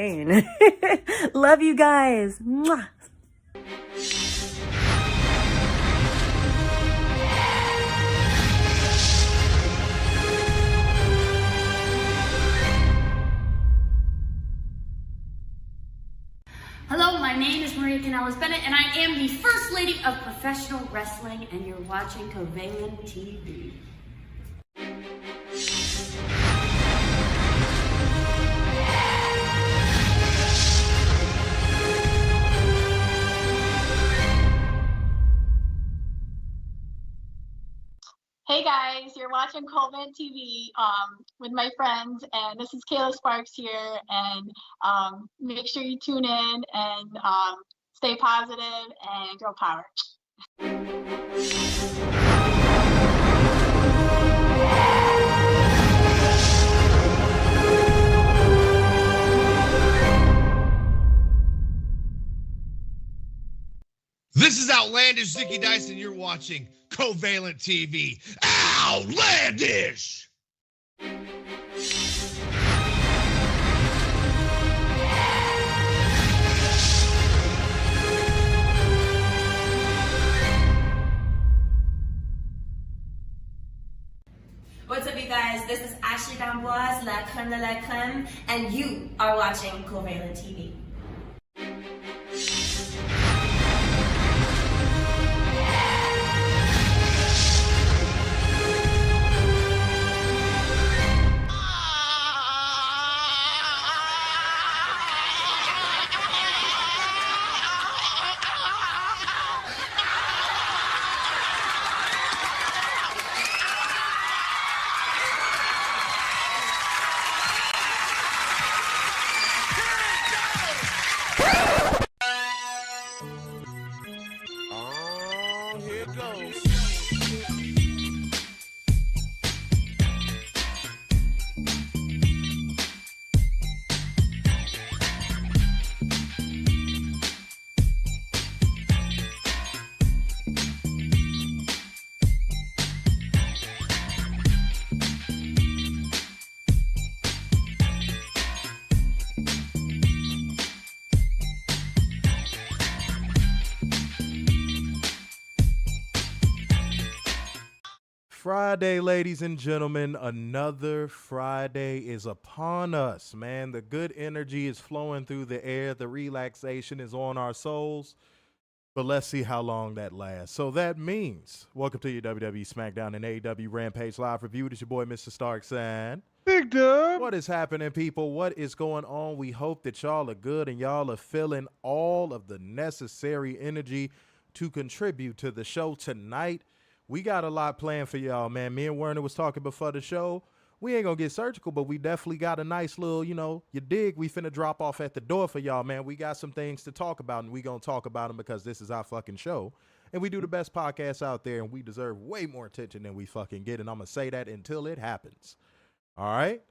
insane. Love you guys. Mwah. Hello, my name is Maria Canales-Bennett, and I am the First Lady of Professional Wrestling, and you're watching CovalentTV. Hey guys, you're watching CovalentTV with my friends, and this is Kayla Sparks here, and make sure you tune in and stay positive and girl power. This is Outlandish Zicky Dice, and you're watching CovalentTV. Outlandish! What's up, you guys? This is Ashley Gamboise, La Creme de la Creme, and you are watching CovalentTV. Friday, ladies and gentlemen, another Friday is upon us, man. The good energy is flowing through the air. The relaxation is on our souls. But let's see how long that lasts. So that means, welcome to your WWE Smackdown and AEW Rampage live review. It's your boy, Mr. Starkson. Big Dub. What is happening, people? What is going on? We hope that y'all are good and y'all are feeling all of the necessary energy to contribute to the show tonight. We got a lot planned for y'all, man. Me and Werner was talking before the show. We ain't gonna get surgical, but we definitely got a nice little, you dig. We finna drop off at the door for y'all, man. We got some things to talk about, and we gonna talk about them because this is our fucking show. And we do the best podcast out there, and we deserve way more attention than we fucking get. And I'm gonna say that until it happens. All right?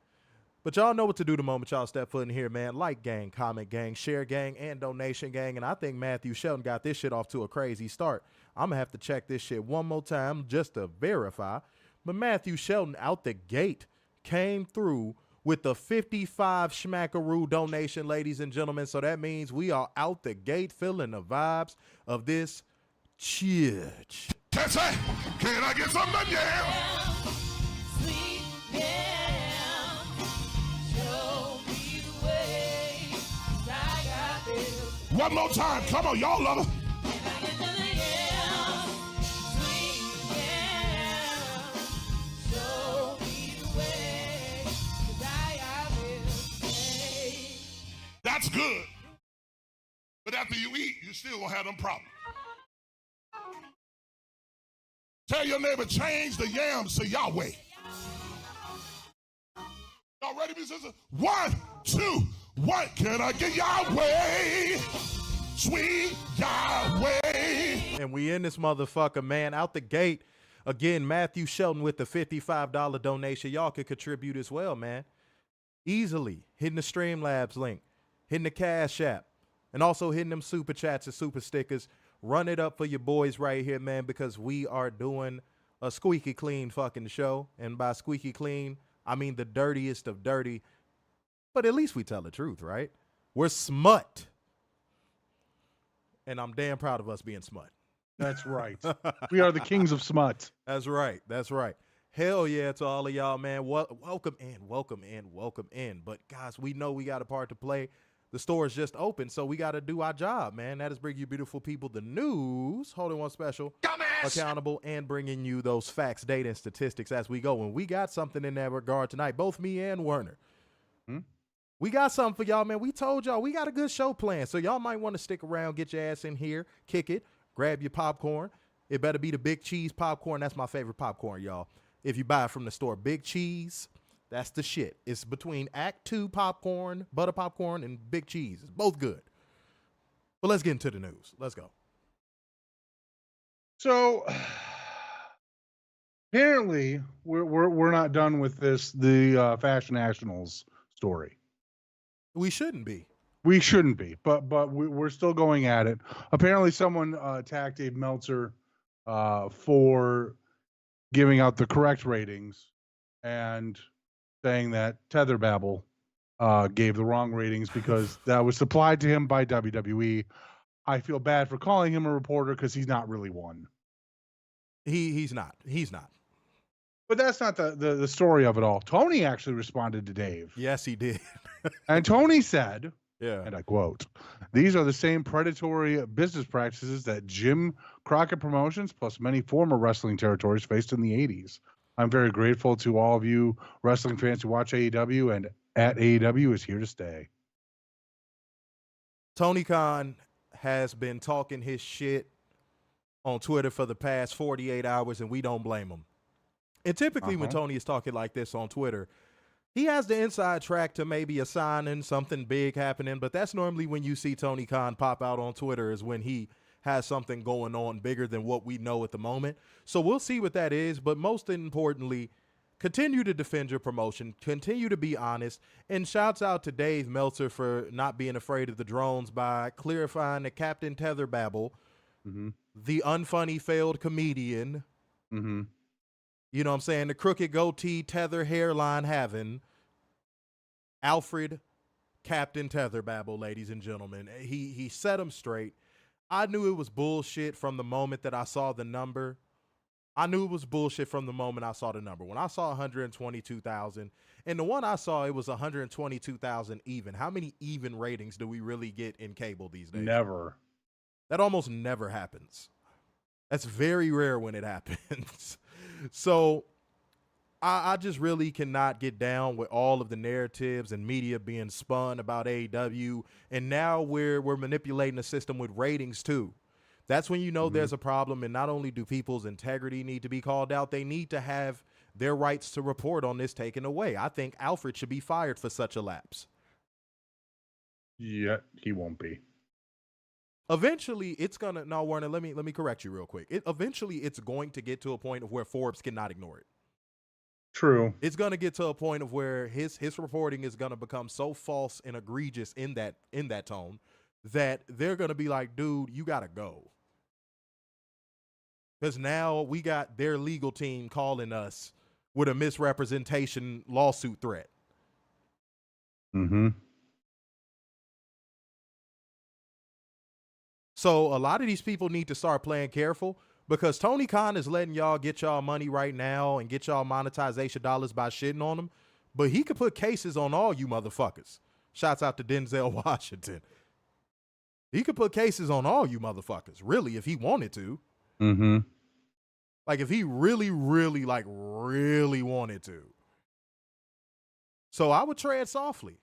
But y'all know what to do the moment y'all step foot in here, man. Like gang, comment gang, share gang, and donation gang. And I think Matthew Shelton got this shit off to a crazy start. I'm going to have to check this shit one more time just to verify. But Matthew Shelton out the gate came through with the 55 schmackaroo donation, ladies and gentlemen. So that means we are out the gate feeling the vibes of this church. That's it. Can I get some yeah? One more time. Come on, y'all love it. That's good. But after you eat, you still gonna have them problems. Tell your neighbor, change the yams to Yahweh. Y'all ready, Mr. Sister? 1, 2, 1. Can I get Yahweh? Sweet Yahweh. And we in this motherfucker, man, out the gate. Again, Matthew Shelton with the $55 donation. Y'all could contribute as well, man. Easily. Hitting the Streamlabs link. Hitting the Cash App. And also hitting them super chats and super stickers. Run it up for your boys right here, man, because we are doing a squeaky clean fucking show. And by squeaky clean, I mean the dirtiest of dirty. But at least we tell the truth, right? We're smut. And I'm damn proud of us being smut. That's right. We are the kings of smut. That's right. That's right. Hell yeah to all of y'all, man. Welcome in, welcome in, welcome in. But guys, we know we got a part to play. The store is just open, so we got to do our job, man. That is bring you beautiful people the news, holding one special, accountable, and bringing you those facts, data, and statistics as we go. And we got something in that regard tonight, both me and Werner. We got something for y'all, man. We told y'all we got a good show planned, so y'all might want to stick around, get your ass in here, kick it, grab your popcorn. It better be the big cheese popcorn. That's my favorite popcorn, y'all. If you buy it from the store, big cheese, that's the shit. It's between Act 2 popcorn, butter popcorn, and big cheese. It's both good. But let's get into the news. Let's go. So apparently we're not done with the Fashion Nationals story. We shouldn't be. We shouldn't be, but we're still going at it. Apparently someone attacked Dave Meltzer for giving out the correct ratings and saying that Tether Babble gave the wrong ratings because that was supplied to him by WWE. I feel bad for calling him a reporter because he's not really one. He's not. But that's not the story of it all. Tony actually responded to Dave. Yes, he did. And Tony said, yeah, and I quote, "These are the same predatory business practices that Jim Crockett Promotions plus many former wrestling territories faced in the 80s. I'm very grateful to all of you wrestling fans who watch AEW, and at AEW is here to stay." Tony Khan has been talking his shit on Twitter for the past 48 hours, and we don't blame him. And typically when Tony is talking like this on Twitter, he has the inside track to maybe a signing, something big happening, but that's normally when you see Tony Khan pop out on Twitter is when he has something going on bigger than what we know at the moment. So we'll see what that is, but most importantly, continue to defend your promotion, continue to be honest, and shouts out to Dave Meltzer for not being afraid of the drones by clarifying that Captain Tether Babble, the unfunny failed comedian, you know what I'm saying, the crooked goatee tether hairline having Alfred Captain Tether Babble, ladies and gentlemen. He set him straight. I knew it was bullshit from the moment that I saw the number. When I saw the number. When I saw 122,000, and the one I saw, it was 122,000 even. How many even ratings do we really get in cable these days? Never. That almost never happens. That's very rare when it happens. So I just really cannot get down with all of the narratives and media being spun about AEW. And now we're manipulating the system with ratings too. That's when you know there's a problem. And not only do people's integrity need to be called out, they need to have their rights to report on this taken away. I think Alfred should be fired for such a lapse. Yeah, he won't be. Eventually, it's gonna. No, Warner. Let me correct you real quick. Eventually, it's going to get to a point of where Forbes cannot ignore it. True. It's gonna get to a point of where his reporting is gonna become so false and egregious in that tone that they're gonna be like, dude, you gotta go. Because now we got their legal team calling us with a misrepresentation lawsuit threat. So a lot of these people need to start playing careful because Tony Khan is letting y'all get y'all money right now and get y'all monetization dollars by shitting on them. But he could put cases on all you motherfuckers. Shouts out to Denzel Washington. He could put cases on all you motherfuckers, really, if he wanted to. Like if he really wanted to. So I would tread softly.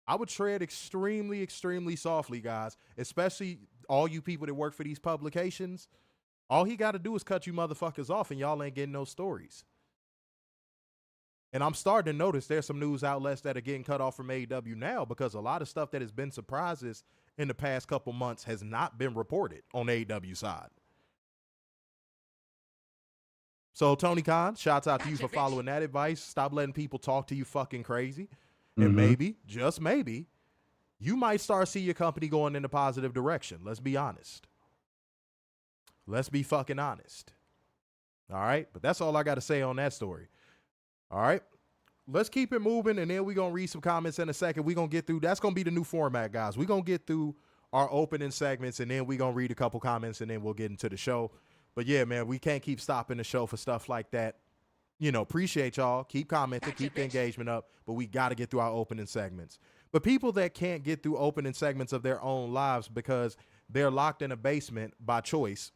I would tread extremely, extremely softly, guys, especially all you people that work for these publications. All he got to do is cut you motherfuckers off and y'all ain't getting no stories. And I'm starting to notice there's some news outlets that are getting cut off from AEW now because a lot of stuff that has been surprises in the past couple months has not been reported on AEW side. So Tony Khan, shouts out to you for following that advice. Stop letting people talk to you fucking crazy. And maybe, just maybe, you might start seeing your company going in a positive direction. Let's be honest. Let's be fucking honest. All right? But that's all I got to say on that story. All right? let's keep it moving, and then we're going to read some comments in a second. We're going to get through. That's going to be the new format, guys. We're going to get through our opening segments, and then we're going to read a couple comments, and then we'll get into the show. But, yeah, man, we can't keep stopping the show for stuff like that. You know, appreciate y'all. Keep commenting, keep the engagement up, but we got to get through our opening segments. But people that can't get through opening segments of their own lives because they're locked in a basement by choice,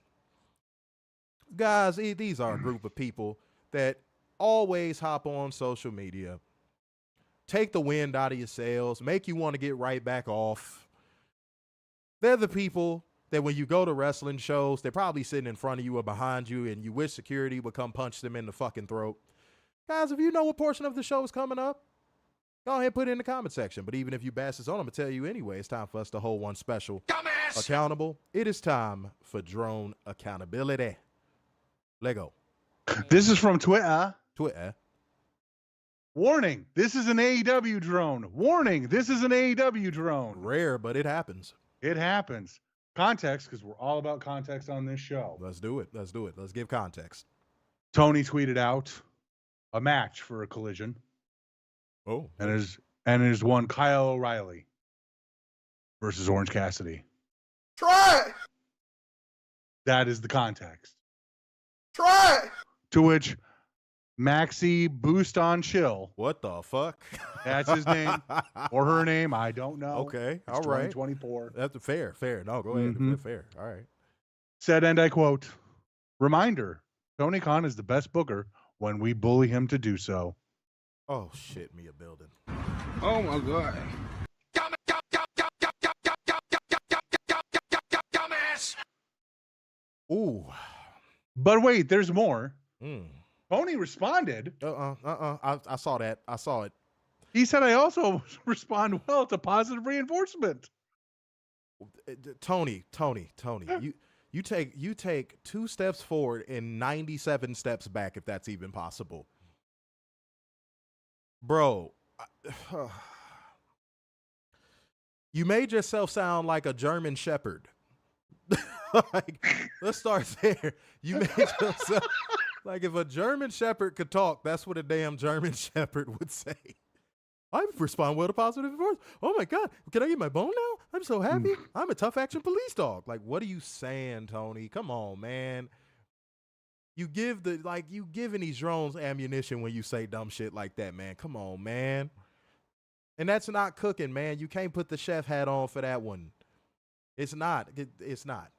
guys, these are a group of people that always hop on social media, take the wind out of your sails, make you want to get right back off. They're the people that when you go to wrestling shows, they're probably sitting in front of you or behind you, and you wish security would come punch them in the fucking throat. Guys, if you know what portion of the show is coming up, go ahead and put it in the comment section. But even if you bash us on, I'm going to tell you anyway, it's time for us to hold one special accountable. It is time for drone accountability. Lego. This is from Twitter. Twitter. Warning, this is an AEW drone. Warning, this is an AEW drone. Rare, but it happens. It happens. Context, because we're all about context on this show. Let's do it. Let's do it. Let's give context. Tony tweeted out a match for a collision. Oh. And it is one Kyle O'Reilly versus Orange Cassidy. Try it. That is the context. Try it. To which Maxie Boost on Chill. What the fuck? That's his name or her name. I don't know. Okay. It's All right. 2024. That's fair. Fair. No, go ahead. Mhm. Fair. All right. Said, and I quote, reminder, Tony Khan is the best booker when we bully him to do so. Oh, shit, me a building. Oh, my God. Ooh. But wait, there's more. Mm. Tony responded. I saw that. I saw it. He said, I also respond well to positive reinforcement. Tony, you take 2 steps forward and 97 steps back, if that's even possible. Bro, you made yourself sound like a German Shepherd. Like, let's start there. You made yourself like if a German Shepherd could talk, that's what a damn German Shepherd would say. I respond well to positive voice. Oh my God, can I get my bone now? I'm so happy. I'm a tough action police dog. Like, what are you saying, Tony? Come on, man. You giving these drones ammunition when you say dumb shit like that, man. Come on, man. And that's not cooking, man. You can't put the chef hat on for that one. It's not. It's not.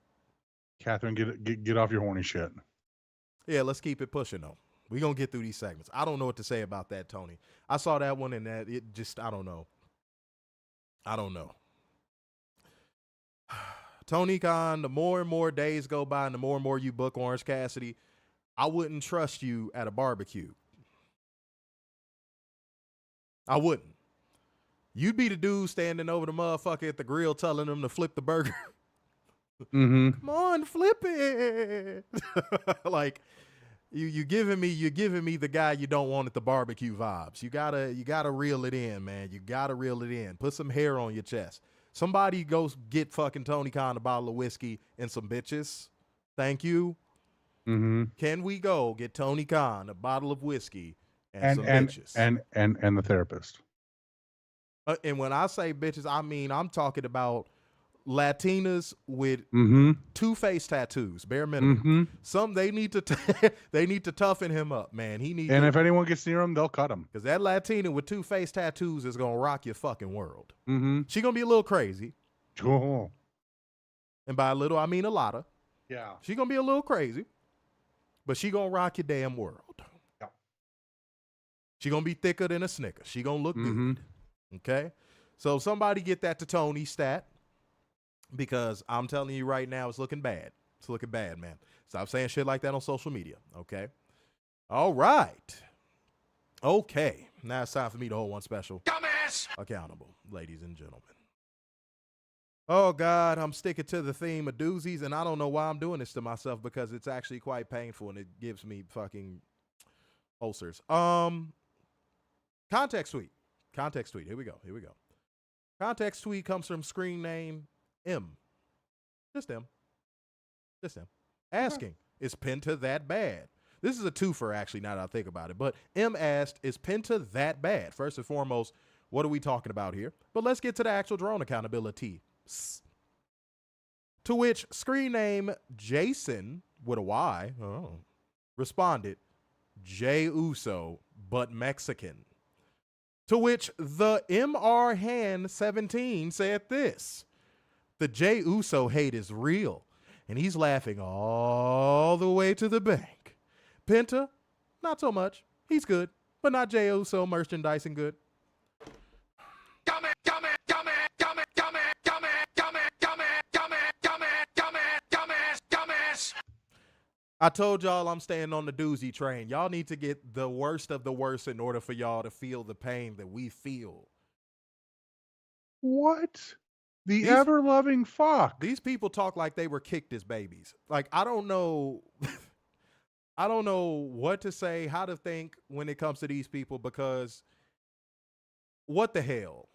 Catherine, get off your horny shit. Yeah, let's keep it pushing, though. We're going to get through these segments. I don't know what to say about that, Tony. I saw that one and that it just, I don't know. Tony Khan, the more and more days go by and the more you book Orange Cassidy, I wouldn't trust you at a barbecue. I wouldn't. You'd be the dude standing over the motherfucker at the grill telling him to flip the burger. Mm-hmm. Come on, flip it. Like, you're giving me the guy you don't want at the barbecue vibes. You gotta reel it in, man. You gotta reel it in. Put some hair on your chest. Somebody go get fucking Tony Khan a bottle of whiskey and some bitches. Thank you. Mm-hmm. Can we go get Tony Khan a bottle of whiskey and some bitches? And the therapist. And when I say bitches, I mean I'm talking about Latinas with two face tattoos, bare minimum. Some they need to toughen him up, man. If anyone gets near him, they'll cut him. Because that Latina with 2 face tattoos is gonna rock your fucking world. Mm-hmm. She gonna be a little crazy. Oh. And by a little, I mean a lot of. Yeah. She gonna be a little crazy, but she gonna rock your damn world. Yeah. She gonna be thicker than a Snicker. She gonna look good. Okay? So somebody get that to Tony stat. Because I'm telling you right now, it's looking bad. It's looking bad, man. Stop saying shit like that on social media, okay? All right. Okay. Now it's time for me to hold one special. Dumbass! Accountable, ladies and gentlemen. Oh, God, I'm sticking to the theme of doozies, and I don't know why I'm doing this to myself because it's actually quite painful, and it gives me fucking ulcers. Context tweet. Here we go. Context tweet comes from screen name M. Just M. Asking, is Penta that bad? This is a twofer, actually, now that I think about it. But M asked, is Penta that bad? First and foremost, what are we talking about here? But let's get to the actual drone accountability. To which screen name Jason, with a Y, responded, Jey Uso, but Mexican. To which the MR Hand 17 said this: the Jey Uso hate is real, and he's laughing all the way to the bank. Penta, not so much. He's good, but not Jey Uso merchandising good. I told y'all I'm staying on the doozy train. Y'all need to get the worst of the worst in order for y'all to feel the pain that we feel. What? The ever-loving fuck. These people talk like they were kicked as babies. Like, I don't know. I don't know what to say, how to think when it comes to these people, because what the hell?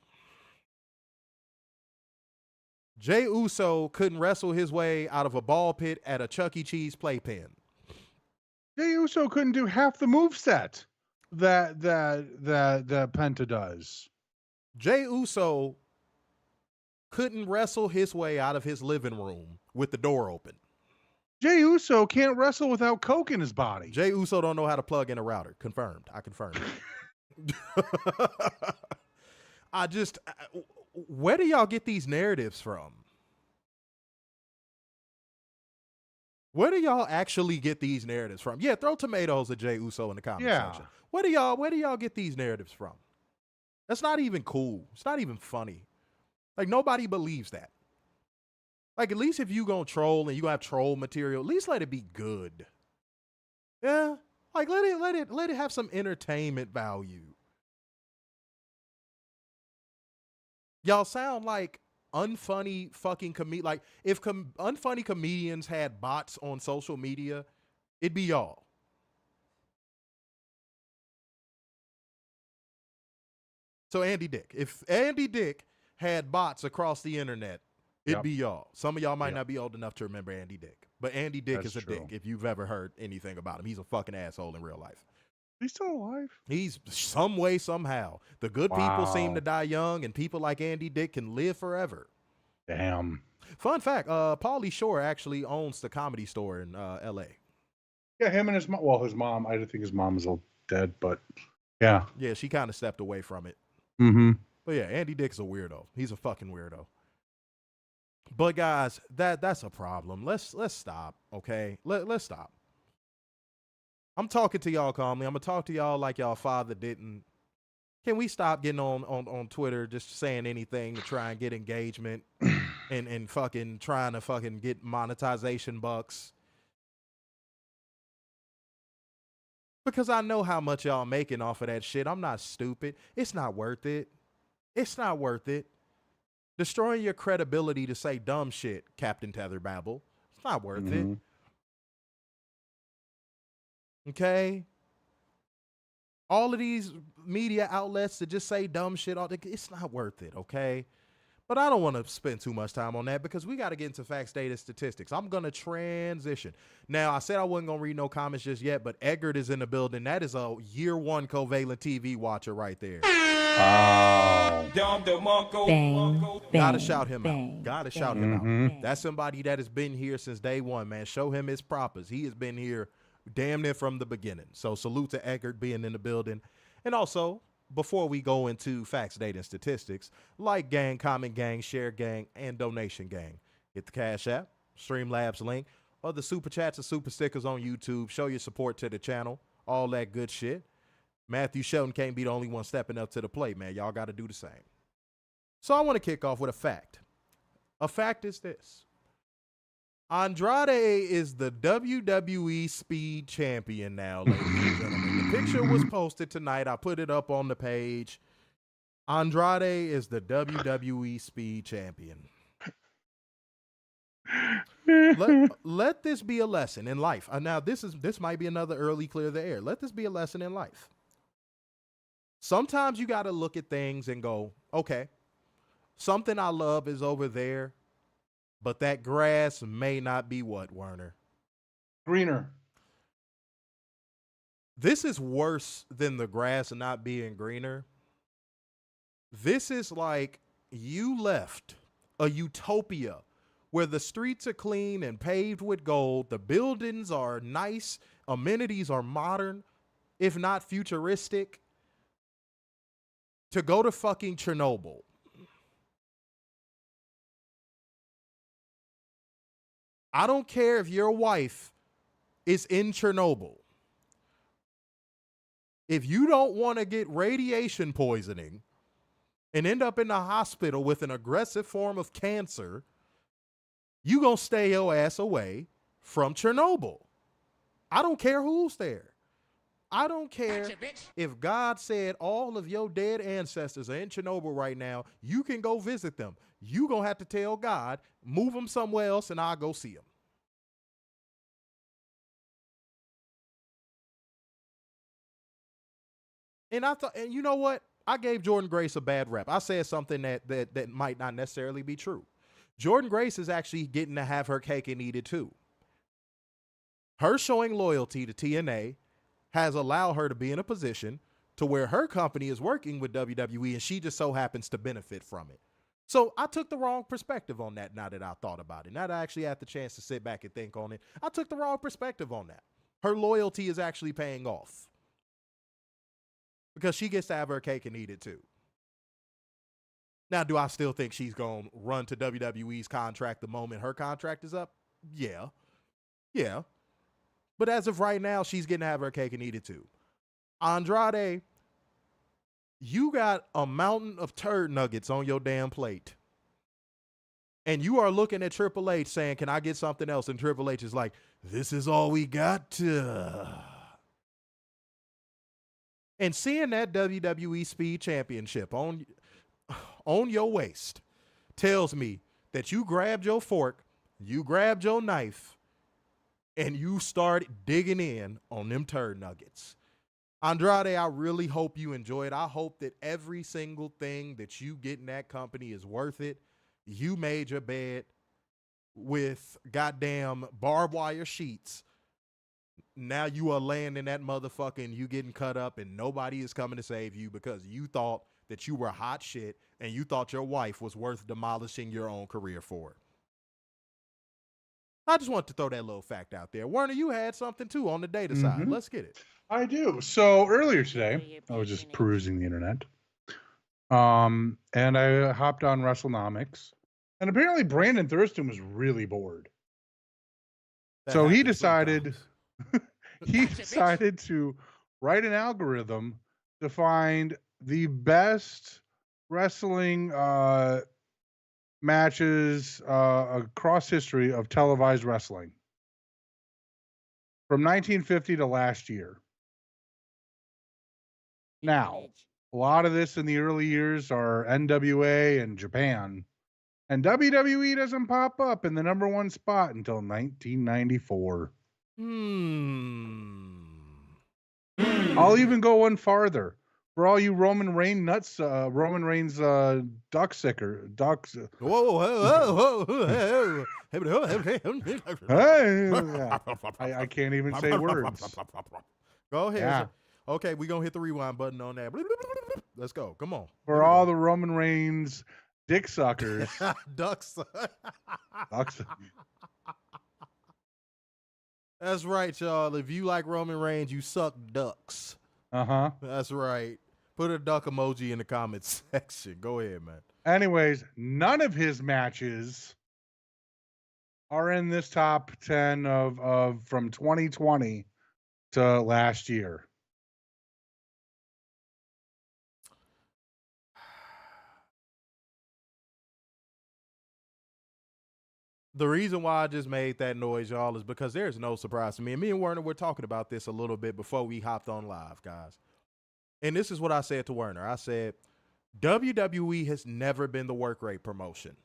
Jey Uso couldn't wrestle his way out of a ball pit at a Chuck E. Cheese playpen. Jey Uso couldn't do half the moveset that Penta does. Jey Uso couldn't wrestle his way out of his living room with the door open. Jey Uso can't wrestle without coke in his body. Jey Uso don't know how to plug in a router. Confirmed. I confirmed. Where do y'all get these narratives from? Where do y'all actually get these narratives from? Yeah, throw tomatoes at Jey Uso in the comment section. Where do y'all get these narratives from? That's not even cool. It's not even funny. Like, nobody believes that. Like, at least if you gonna troll and you have troll material, at least let it be good. Yeah, like let it have some entertainment value. Y'all sound like unfunny fucking like if unfunny comedians had bots on social media, it'd be y'all. So Andy Dick, if Andy Dick had bots across the internet, it'd be y'all. Some of y'all might not be old enough to remember Andy Dick, but Andy Dick is a dick if you've ever heard anything about him. He's a fucking asshole in real life. He's still alive. He's some way, somehow. The good people seem to die young, and people like Andy Dick can live forever. Damn. Fun fact, Pauly Shore actually owns the Comedy Store in L.A. Yeah, him and his mom. Well, his mom, I think his mom is all dead, but yeah. Yeah, she kind of stepped away from it. Mm-hmm. But yeah, Andy Dick's a weirdo. He's a fucking weirdo. But guys, that's a problem. Let's stop, okay? Let's stop. I'm talking to y'all calmly. I'm gonna talk to y'all like y'all father didn't. Can we stop getting on Twitter just saying anything to try and get engagement and fucking trying to fucking get monetization bucks? Because I know how much y'all making off of that shit. I'm not stupid. It's not worth it. It's not worth it. Destroying your credibility to say dumb shit, Captain Tetherbabble. It's not worth it. Okay? All of these media outlets that just say dumb shit, it's not worth it, okay? But I don't want to spend too much time on that because we got to get into facts, data, statistics. I'm going to transition. Now, I said I wasn't going to read no comments just yet, but Eggert is in the building. That is a year one CovalentTV watcher right there. Bang, Gotta bang, shout him bang, out. Gotta bang, shout him out. bang. That's somebody that has been here since day one, man. Show him his propers. He has been here damn near from the beginning. So salute to Eggert being in the building. And also, before we go into facts, data, and statistics, like gang, comment gang, share gang, and donation gang. Hit the Cash App, Streamlabs link, or the super chats and super stickers on YouTube. Show your support to the channel. All that good shit. Matthew Shelton can't be the only one stepping up to the plate, man. Y'all got to do the same. So I want to kick off with a fact. A fact is this. Andrade is the WWE Speed Champion now, ladies and gentlemen. The picture was posted tonight. I put it up on the page. Andrade is the WWE Speed Champion. Let this be a lesson in life. Now, this might be another early clear the air. Let this be a lesson in life. Sometimes you got to look at things and go, okay, something I love is over there, but that grass may not be what, Werner? Greener. This is worse than the grass not being greener. This is like you left a utopia where the streets are clean and paved with gold. The buildings are nice. Amenities are modern, if not futuristic, to go to fucking Chernobyl. I don't care if your wife is in Chernobyl. If you don't want to get radiation poisoning and end up in the hospital with an aggressive form of cancer, you gonna stay your ass away from Chernobyl. I don't care who's there. I don't care if God said all of your dead ancestors are in Chernobyl right now, you can go visit them. You gonna have to tell God, move them somewhere else and I'll go see them. And I thought, and you know what? I gave Jordan Grace a bad rep. I said something that might not necessarily be true. Jordan Grace is actually getting to have her cake and eat it too. Her showing loyalty to TNA has allowed her to be in a position to where her company is working with WWE and she just so happens to benefit from it. So I took the wrong perspective on that now that I thought about it. Now that I actually had the chance to sit back and think on it, I took the wrong perspective on that. Her loyalty is actually paying off because she gets to have her cake and eat it too. Now, do I still think she's going to run to WWE's contract the moment her contract is up? Yeah. Yeah. But as of right now, she's getting to have her cake and eat it too. Andrade, you got a mountain of turd nuggets on your damn plate. And you are looking at Triple H saying, can I get something else? And Triple H is like, this is all we got. And seeing that WWE Speed Championship on your waist tells me that you grabbed your fork, you grabbed your knife, and you started digging in on them turd nuggets. Andrade, I really hope you enjoy it. I hope that every single thing that you get in that company is worth it. You made your bed with goddamn barbed wire sheets. Now you are laying in that motherfucker and you getting cut up and nobody is coming to save you because you thought that you were hot shit and you thought your wife was worth demolishing your own career for. I just want to throw that little fact out there. Werner, you had something too on the data side. Let's get it. I do. So earlier today, I was just perusing the internet. And I hopped on WrestleNomics. And apparently Brandon Thurston was really bored. So he decided to write an algorithm to find the best wrestling matches across history of televised wrestling from 1950 to last year. Now, a lot of this in the early years are NWA and Japan, and WWE doesn't pop up in the number one spot until 1994. I'll even go one farther. For all you Roman Reigns ducks. Whoa, I can't even say words. Go ahead. Yeah. Okay, we're going to hit the rewind button on that. Let's go. Come on. For all the Roman Reigns dick suckers. Ducks. That's right, y'all. If you like Roman Reigns, you suck ducks. Uh-huh. That's right. Put a duck emoji in the comments section. Go ahead, man. Anyways, none of his matches are in this top 10 of from 2020 to last year. The reason why I just made that noise, y'all, is because there's no surprise to me. And me and Werner were talking about this a little bit before we hopped on live, guys. And this is what I said to Werner. I said, WWE has never been the work rate promotion.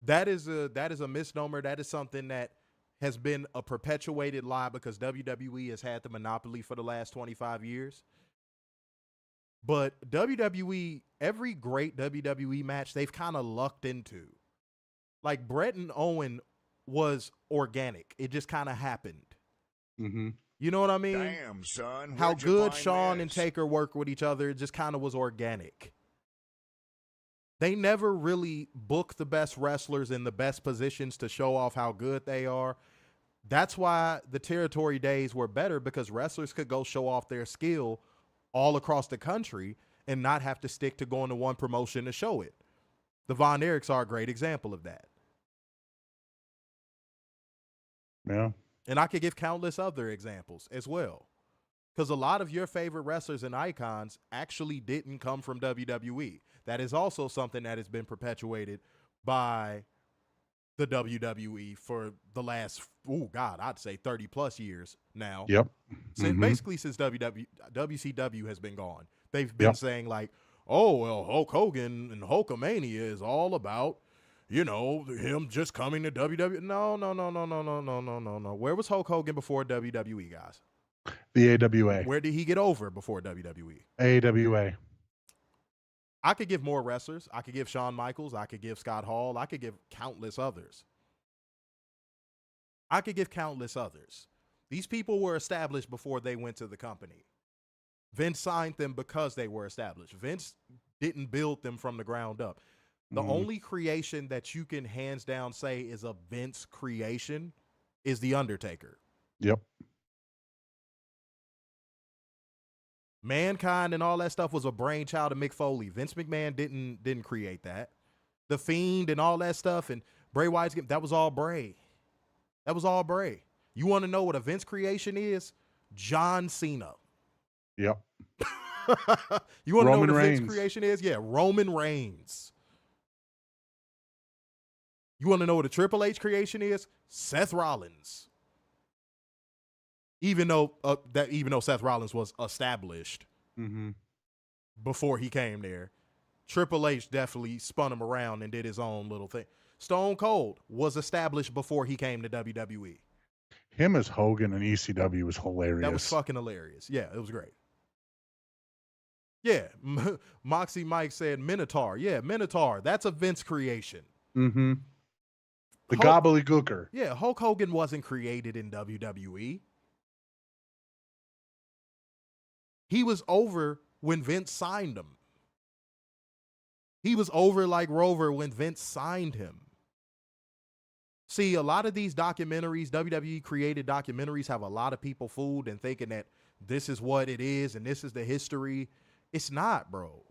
That is a misnomer. That is something that has been a perpetuated lie because WWE has had the monopoly for the last 25 years. But WWE, every great WWE match, they've kind of lucked into. Like Bret and Owen was organic. It just kind of happened. Mm-hmm. You know what I mean? Damn, son. How Where'd you good find Shawn and this? Taker work with each other, it just kind of was organic. They never really book the best wrestlers in the best positions to show off how good they are. That's why the territory days were better, because wrestlers could go show off their skill all across the country and not have to stick to going to one promotion to show it. The Von Erichs are a great example of that. Yeah. And I could give countless other examples as well, because a lot of your favorite wrestlers and icons actually didn't come from WWE. That is also something that has been perpetuated by the WWE for the last, I'd say 30 plus years now. Yep. Since, basically since WCW has been gone. They've been saying like, oh, well, Hulk Hogan and Hulkamania is all about, you know, him just coming to WWE. No. Where was Hulk Hogan before WWE, guys? The AWA. Where did he get over before WWE? AWA. I could give more wrestlers. I could give Shawn Michaels. I could give Scott Hall. I could give countless others. These people were established before they went to the company. Vince signed them because they were established. Vince didn't build them from the ground up. The only creation that you can hands down say is a Vince creation is The Undertaker. Yep. Mankind and all that stuff was a brainchild of Mick Foley. Vince McMahon didn't create that. The Fiend and all that stuff and Bray Wyatt's, that was all Bray. You want to know what a Vince creation is? John Cena. Yep. You want to know what a Reigns. Vince creation is? Yeah, Roman Reigns. You want to know what a Triple H creation is? Seth Rollins. Even though Seth Rollins was established before he came there, Triple H definitely spun him around and did his own little thing. Stone Cold was established before he came to WWE. Him as Hogan and ECW was hilarious. That was fucking hilarious. Yeah, it was great. Yeah, Moxie Mike said Minotaur. Yeah, Minotaur. That's a Vince creation. The gobbledygooker. Yeah, Hulk Hogan wasn't created in WWE. He was over when Vince signed him. He was over like Rover when Vince signed him. See, a lot of these documentaries, WWE created documentaries, have a lot of people fooled and thinking that this is what it is and this is the history. It's not, bro.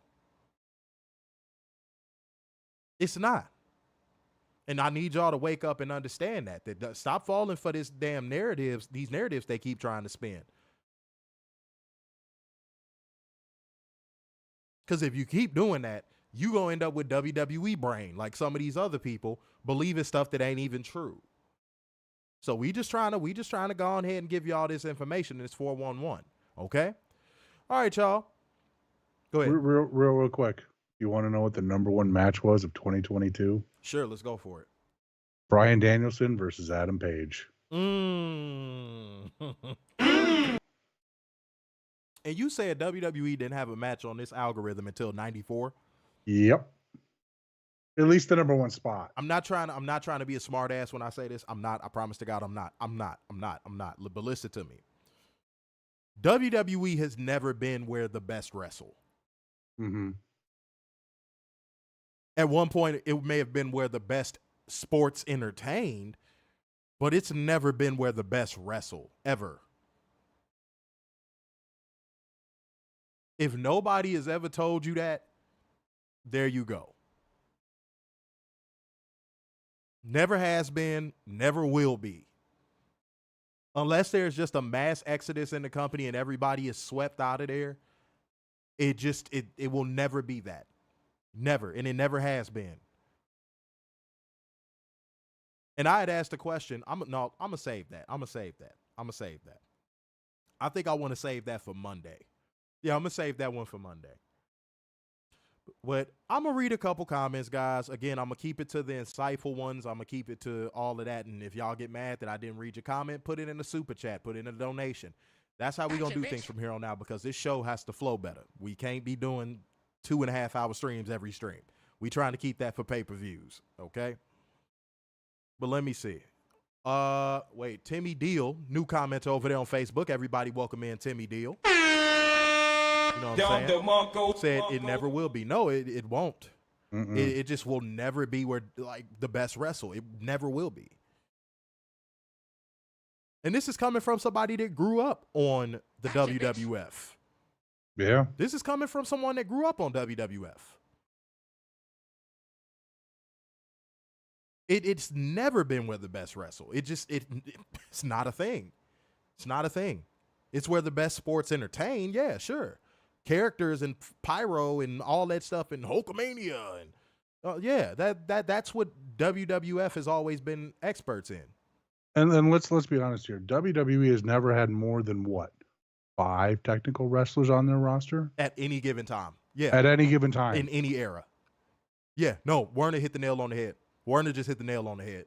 It's not. And I need y'all to wake up and understand that stop falling for this damn narratives, these narratives they keep trying to spin. Because if you keep doing that, you gonna end up with WWE brain, like some of these other people believing stuff that ain't even true. So we just trying to go on ahead and give y'all this information. It's 411. Okay. All right, y'all. Go ahead. Real quick. You want to know what the #1 match was of 2022? Sure, let's go for it. Bryan Danielson versus Adam Page. And you said WWE didn't have a match on this algorithm until 94? Yep. At least the #1 spot. I'm not trying to be a smart ass when I say this. I'm not. I promise to God I'm not. But listen to me. WWE has never been where the best wrestle. At one point, it may have been where the best sports entertained, but it's never been where the best wrestle, ever. If nobody has ever told you that, there you go. Never has been, never will be. Unless there's just a mass exodus in the company and everybody is swept out of there, it will never be that. Never. And it never has been. And I had asked a question. I'm gonna save that. I think I want to save that for Monday. Yeah, I'm gonna save that one for Monday. But I'm gonna read a couple comments, guys. Again, I'm gonna keep it to the insightful ones. I'm gonna keep it to all of that. And if y'all get mad that I didn't read your comment, put it in the super chat, put it in a donation. That's how we're gonna do things from here on out, because this show has to flow better. We can't be doing 2.5 hour streams every stream. We trying to keep that for pay-per-views, okay? But let me see. Wait, Timmy Deal, new commenter over there on Facebook. Everybody welcome in Timmy Deal. You know what I'm saying? Said it never will be. No, it won't. It just will never be where like the best wrestle. It never will be. And this is coming from somebody that grew up on the WWF. Yeah. This is coming from someone that grew up on WWF. It's never been where the best wrestle. It's not a thing. It's not a thing. It's where the best sports entertain. Yeah, sure. Characters and pyro and all that stuff and Hulkamania and yeah, that's what WWF has always been experts in. And let's be honest here. WWE has never had more than what? 5 technical wrestlers on their roster At any given time. Yeah. at any given time. In any era. Yeah, no, Werner hit the nail on the head. Werner just hit the nail on the head.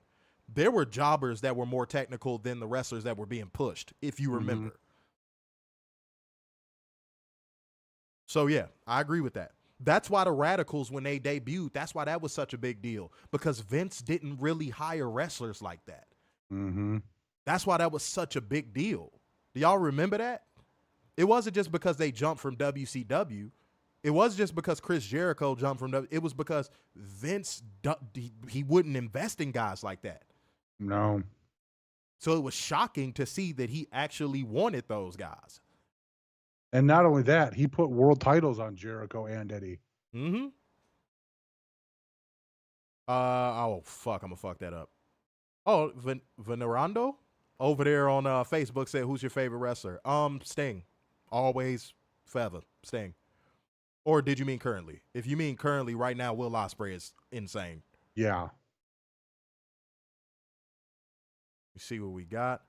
There were jobbers that were more technical than the wrestlers that were being pushed, if you remember. So, yeah, I agree with that. That's why the Radicals, when they debuted, that's why that was such a big deal. Because Vince didn't really hire wrestlers like that. That's why that was such a big deal. Do y'all remember that? It wasn't just because they jumped from WCW. It wasn't just because Chris Jericho jumped from W. It was because Vince, he wouldn't invest in guys like that. No. So it was shocking to see that he actually wanted those guys. And not only that, he put world titles on Jericho and Eddie. Oh, fuck. I'm going to fuck that up. Oh, Venerando over there on Facebook said, who's your favorite wrestler? Sting. Always, forever. Sting. Or did you mean currently? If you mean currently, right now, Will Ospreay is insane. Yeah. You see what we got.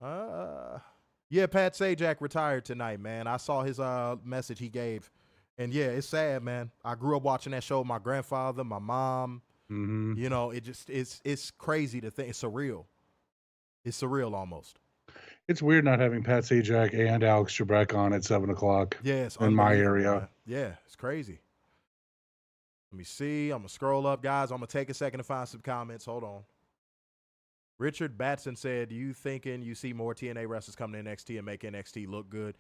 Yeah, Pat Sajak retired tonight, man. I saw his message he gave. And yeah, it's sad, man. I grew up watching that show with my grandfather, my mom. You know, it's crazy to think. It's surreal. It's surreal almost. It's weird not having Pat Sajak and Alex Trebek on at 7 o'clock. Yeah, it's in my unbelievable, area. man. Yeah, it's crazy. Let me see. I'm going to scroll up, guys. I'm going to take a second to find some comments. Hold on. Richard Batson said, you thinking you see more TNA wrestlers coming to NXT and make NXT look good?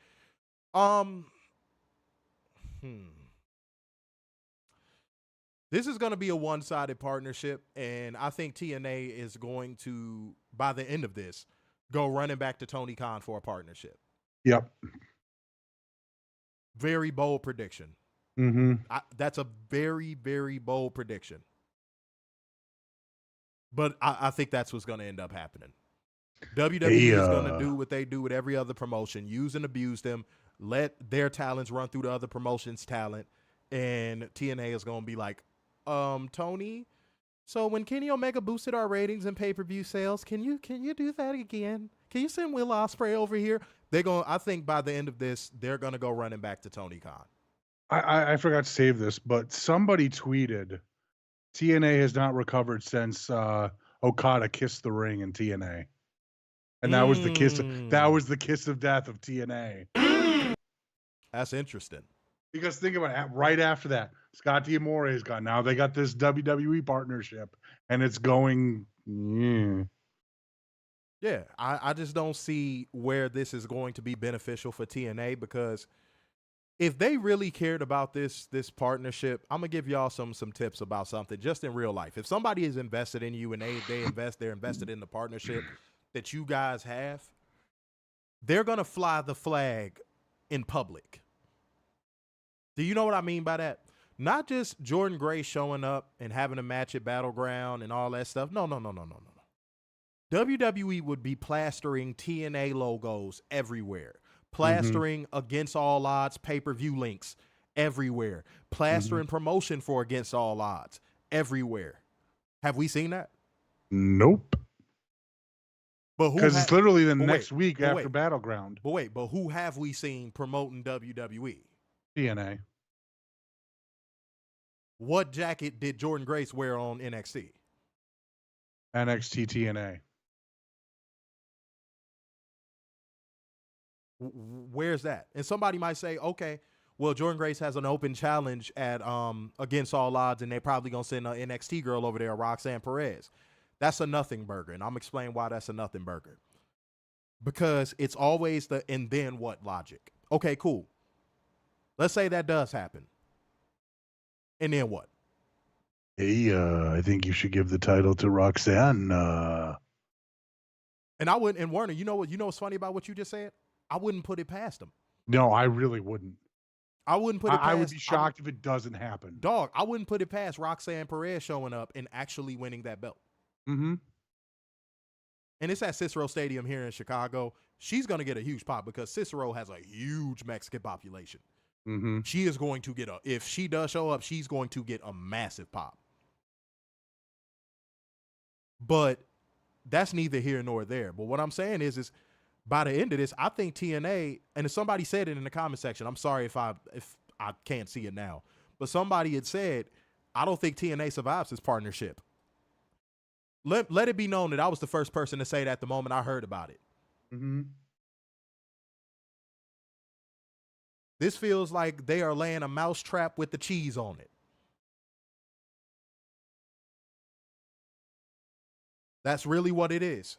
This is going to be a one-sided partnership, and I think TNA is going to, by the end of this, go running back to Tony Khan for a partnership. Yep. Very bold prediction. That's a very, very bold prediction. But I think that's what's going to end up happening. WWE is going to do what they do with every other promotion, use and abuse them, let their talents run through the other promotion's talent, and TNA is going to be like, Tony, so when Kenny Omega boosted our ratings and pay-per-view sales, can you do that again? Can you send Will Ospreay over here? I think by the end of this, they're going to go running back to Tony Khan. I forgot to save this, but somebody tweeted TNA has not recovered since Okada kissed the ring in TNA. And that was the kiss of death of TNA. That's interesting. Because think about it, right after that, Scott D'Amore is gone. Now they got this WWE partnership, and it's going. Yeah, I just don't see where this is going to be beneficial for TNA, because if they really cared about this partnership, I'm gonna give y'all some tips about something just in real life. If somebody is invested in you and they're invested in the partnership that you guys have, they're gonna fly the flag in public. Do you know what I mean by that? Not just Jordan Gray showing up and having a match at Battleground and all that stuff. No. WWE would be plastering TNA logos everywhere. Plastering Against All Odds pay-per-view links everywhere. Plastering promotion for Against All Odds everywhere. Have we seen that? Nope. Because it's literally the next week after wait. Battleground. But who have we seen promoting WWE? TNA. What jacket did Jordan Grace wear on NXT? NXT TNA. Where's that? And somebody might say, okay, well, Jordan Grace has an open challenge at Against All Odds, and they're probably going to send an NXT girl over there, Roxanne Perez. That's a nothing burger. And I'm explaining why that's a nothing burger. Because it's always the and then what logic. Okay, cool. Let's say that does happen. And then what? Hey, I think you should give the title to Roxanne. And I wouldn't, and Werner, you know what's funny about what you just said? I wouldn't put it past him. No, I really wouldn't. I wouldn't put it past. I would be shocked if it doesn't happen. Dog, I wouldn't put it past Roxanne Perez showing up and actually winning that belt. Mm-hmm. And it's at Cicero Stadium here in Chicago. She's going to get a huge pop because Cicero has a huge Mexican population. Mm-hmm. She is going to get if she does show up, she's going to get a massive pop. But that's neither here nor there. But what I'm saying is by the end of this, I think TNA, and if somebody said it in the comment section, I'm sorry if I can't see it now, but somebody had said, I don't think TNA survives this partnership. Let it be known that I was the first person to say that the moment I heard about it. Mm-hmm. This feels like they are laying a mousetrap with the cheese on it. That's really what it is.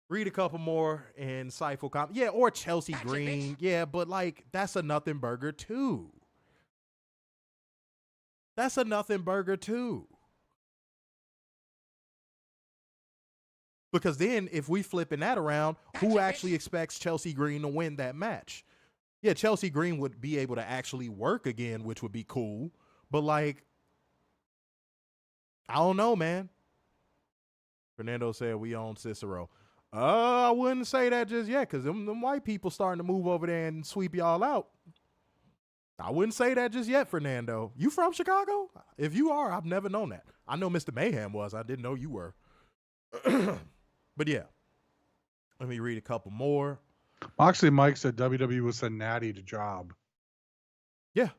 Read a couple more insightful comments. Yeah, or Chelsea Green. Yeah, but like, that's a nothing burger too. That's a nothing burger too. Because then if we flipping that around, who actually expects Chelsea Green to win that match? Yeah, Chelsea Green would be able to actually work again, which would be cool. But like, I don't know, man. Fernando said we own Cicero. I wouldn't say that just yet, because them white people starting to move over there and sweep y'all out. I wouldn't say that just yet, Fernando. You from Chicago? If you are, I've never known that. I know Mr. Mayhem was. I didn't know you were. But yeah. Let me read a couple more. Moxley Mike said WWE will send Natty to job. Yeah.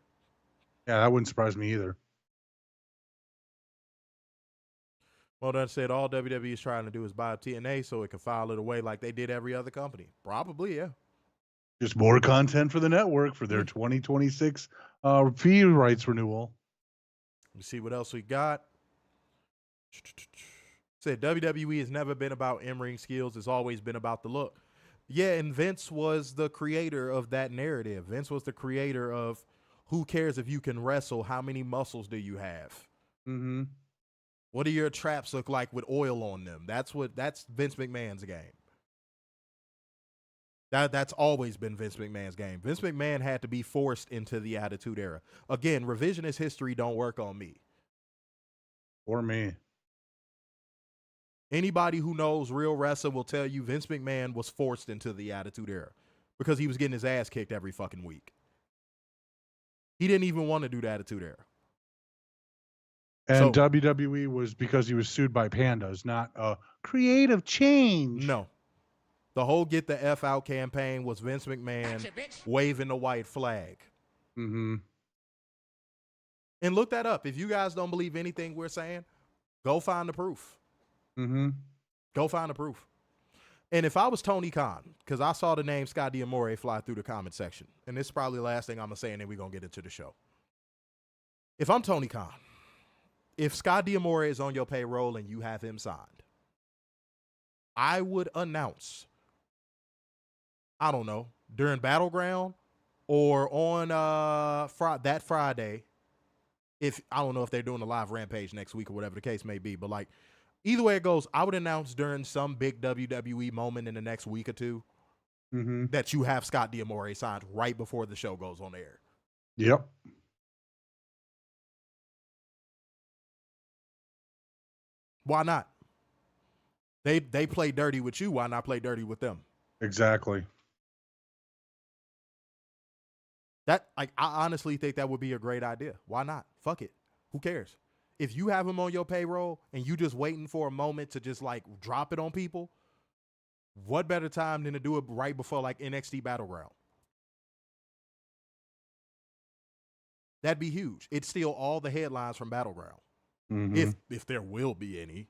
Yeah, that wouldn't surprise me either. Well, that said, all WWE is trying to do is buy TNA so it can file it away like they did every other company. Probably, yeah. Just more content for the network for their 2026 fee rights renewal. Let me see what else we got. Said WWE has never been about in-ring skills. It's always been about the look. Yeah, and Vince was the creator of that narrative. Vince was the creator of who cares if you can wrestle? How many muscles do you have? Mm-hmm. What do your traps look like with oil on them? That's Vince McMahon's game. That's always been Vince McMahon's game. Vince McMahon had to be forced into the Attitude Era. Again, revisionist history don't work on me. Or me. Anybody who knows real wrestling will tell you Vince McMahon was forced into the Attitude Era because he was getting his ass kicked every fucking week. He didn't even want to do the Attitude Era. And WWE was because he was sued by pandas, not a creative change. No. The whole Get the F Out campaign was Vince McMahon waving the white flag. Mm-hmm. And look that up. If you guys don't believe anything we're saying, go find the proof. Mm-hmm. Go find the proof. And if I was Tony Khan, because I saw the name Scott D'Amore fly through the comment section, and this is probably the last thing I'm going to say, and then we're going to get into the show. If I'm Tony Khan, if Scott D'Amore is on your payroll and you have him signed, I would announce, I don't know, during Battleground or on that Friday, if I don't know if they're doing a live Rampage next week or whatever the case may be, but like, either way it goes, I would announce during some big WWE moment in the next week or two that you have Scott D'Amore signed right before the show goes on air. Yep. Why not? They play dirty with you. Why not play dirty with them? Exactly. I honestly think that would be a great idea. Why not? Fuck it. Who cares? If you have him on your payroll and you just waiting for a moment to just like drop it on people, what better time than to do it right before like NXT Battleground? That'd be huge. It'd steal all the headlines from Battleground. If there will be any.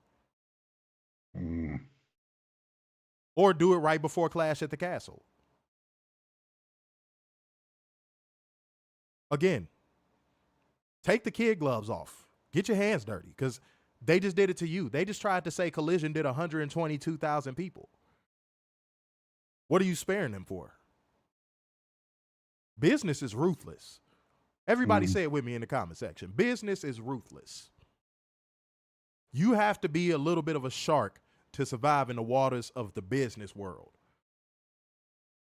Or do it right before Clash at the Castle. Again, take the kid gloves off. Get your hands dirty, because They just did it to you. They just tried to say Collision did 122,000 people. What are you sparing them for? Business is ruthless. Everybody say it with me in the comment section. Business is ruthless. You have to be a little bit of a shark to survive in the waters of the business world.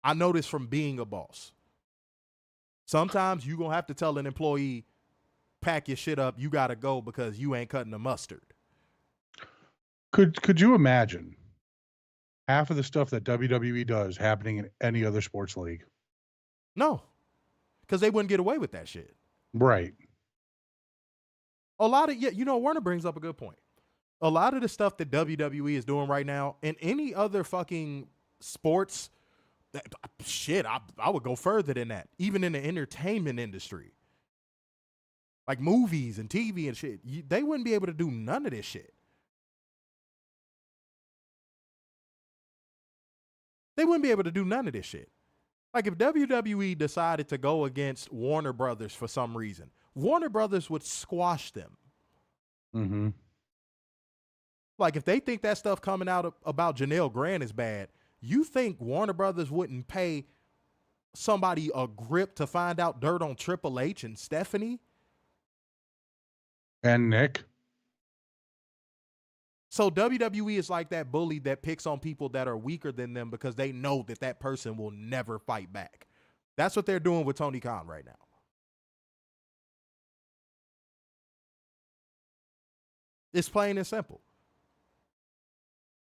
I know this from being a boss. Sometimes you're going to have to tell an employee, pack your shit up, you got to go because you ain't cutting the mustard. Could you imagine half of the stuff that WWE does happening in any other sports league? No, because they wouldn't get away with that shit. Right. A lot of, Warner brings up a good point. A lot of the stuff that WWE is doing right now in any other fucking sports, shit, I would go further than that. Even in the entertainment industry. Like movies and TV and shit. They wouldn't be able to do none of this shit. They wouldn't be able to do none of this shit. Like if WWE decided to go against Warner Brothers for some reason, Warner Brothers would squash them. Mm-hmm. Like if they think that stuff coming out about Janelle Grant is bad, you think Warner Brothers wouldn't pay somebody a grip to find out dirt on Triple H and Stephanie? And Nick? So WWE is like that bully that picks on people that are weaker than them because they know that that person will never fight back. That's what they're doing with Tony Khan right now. It's plain and simple.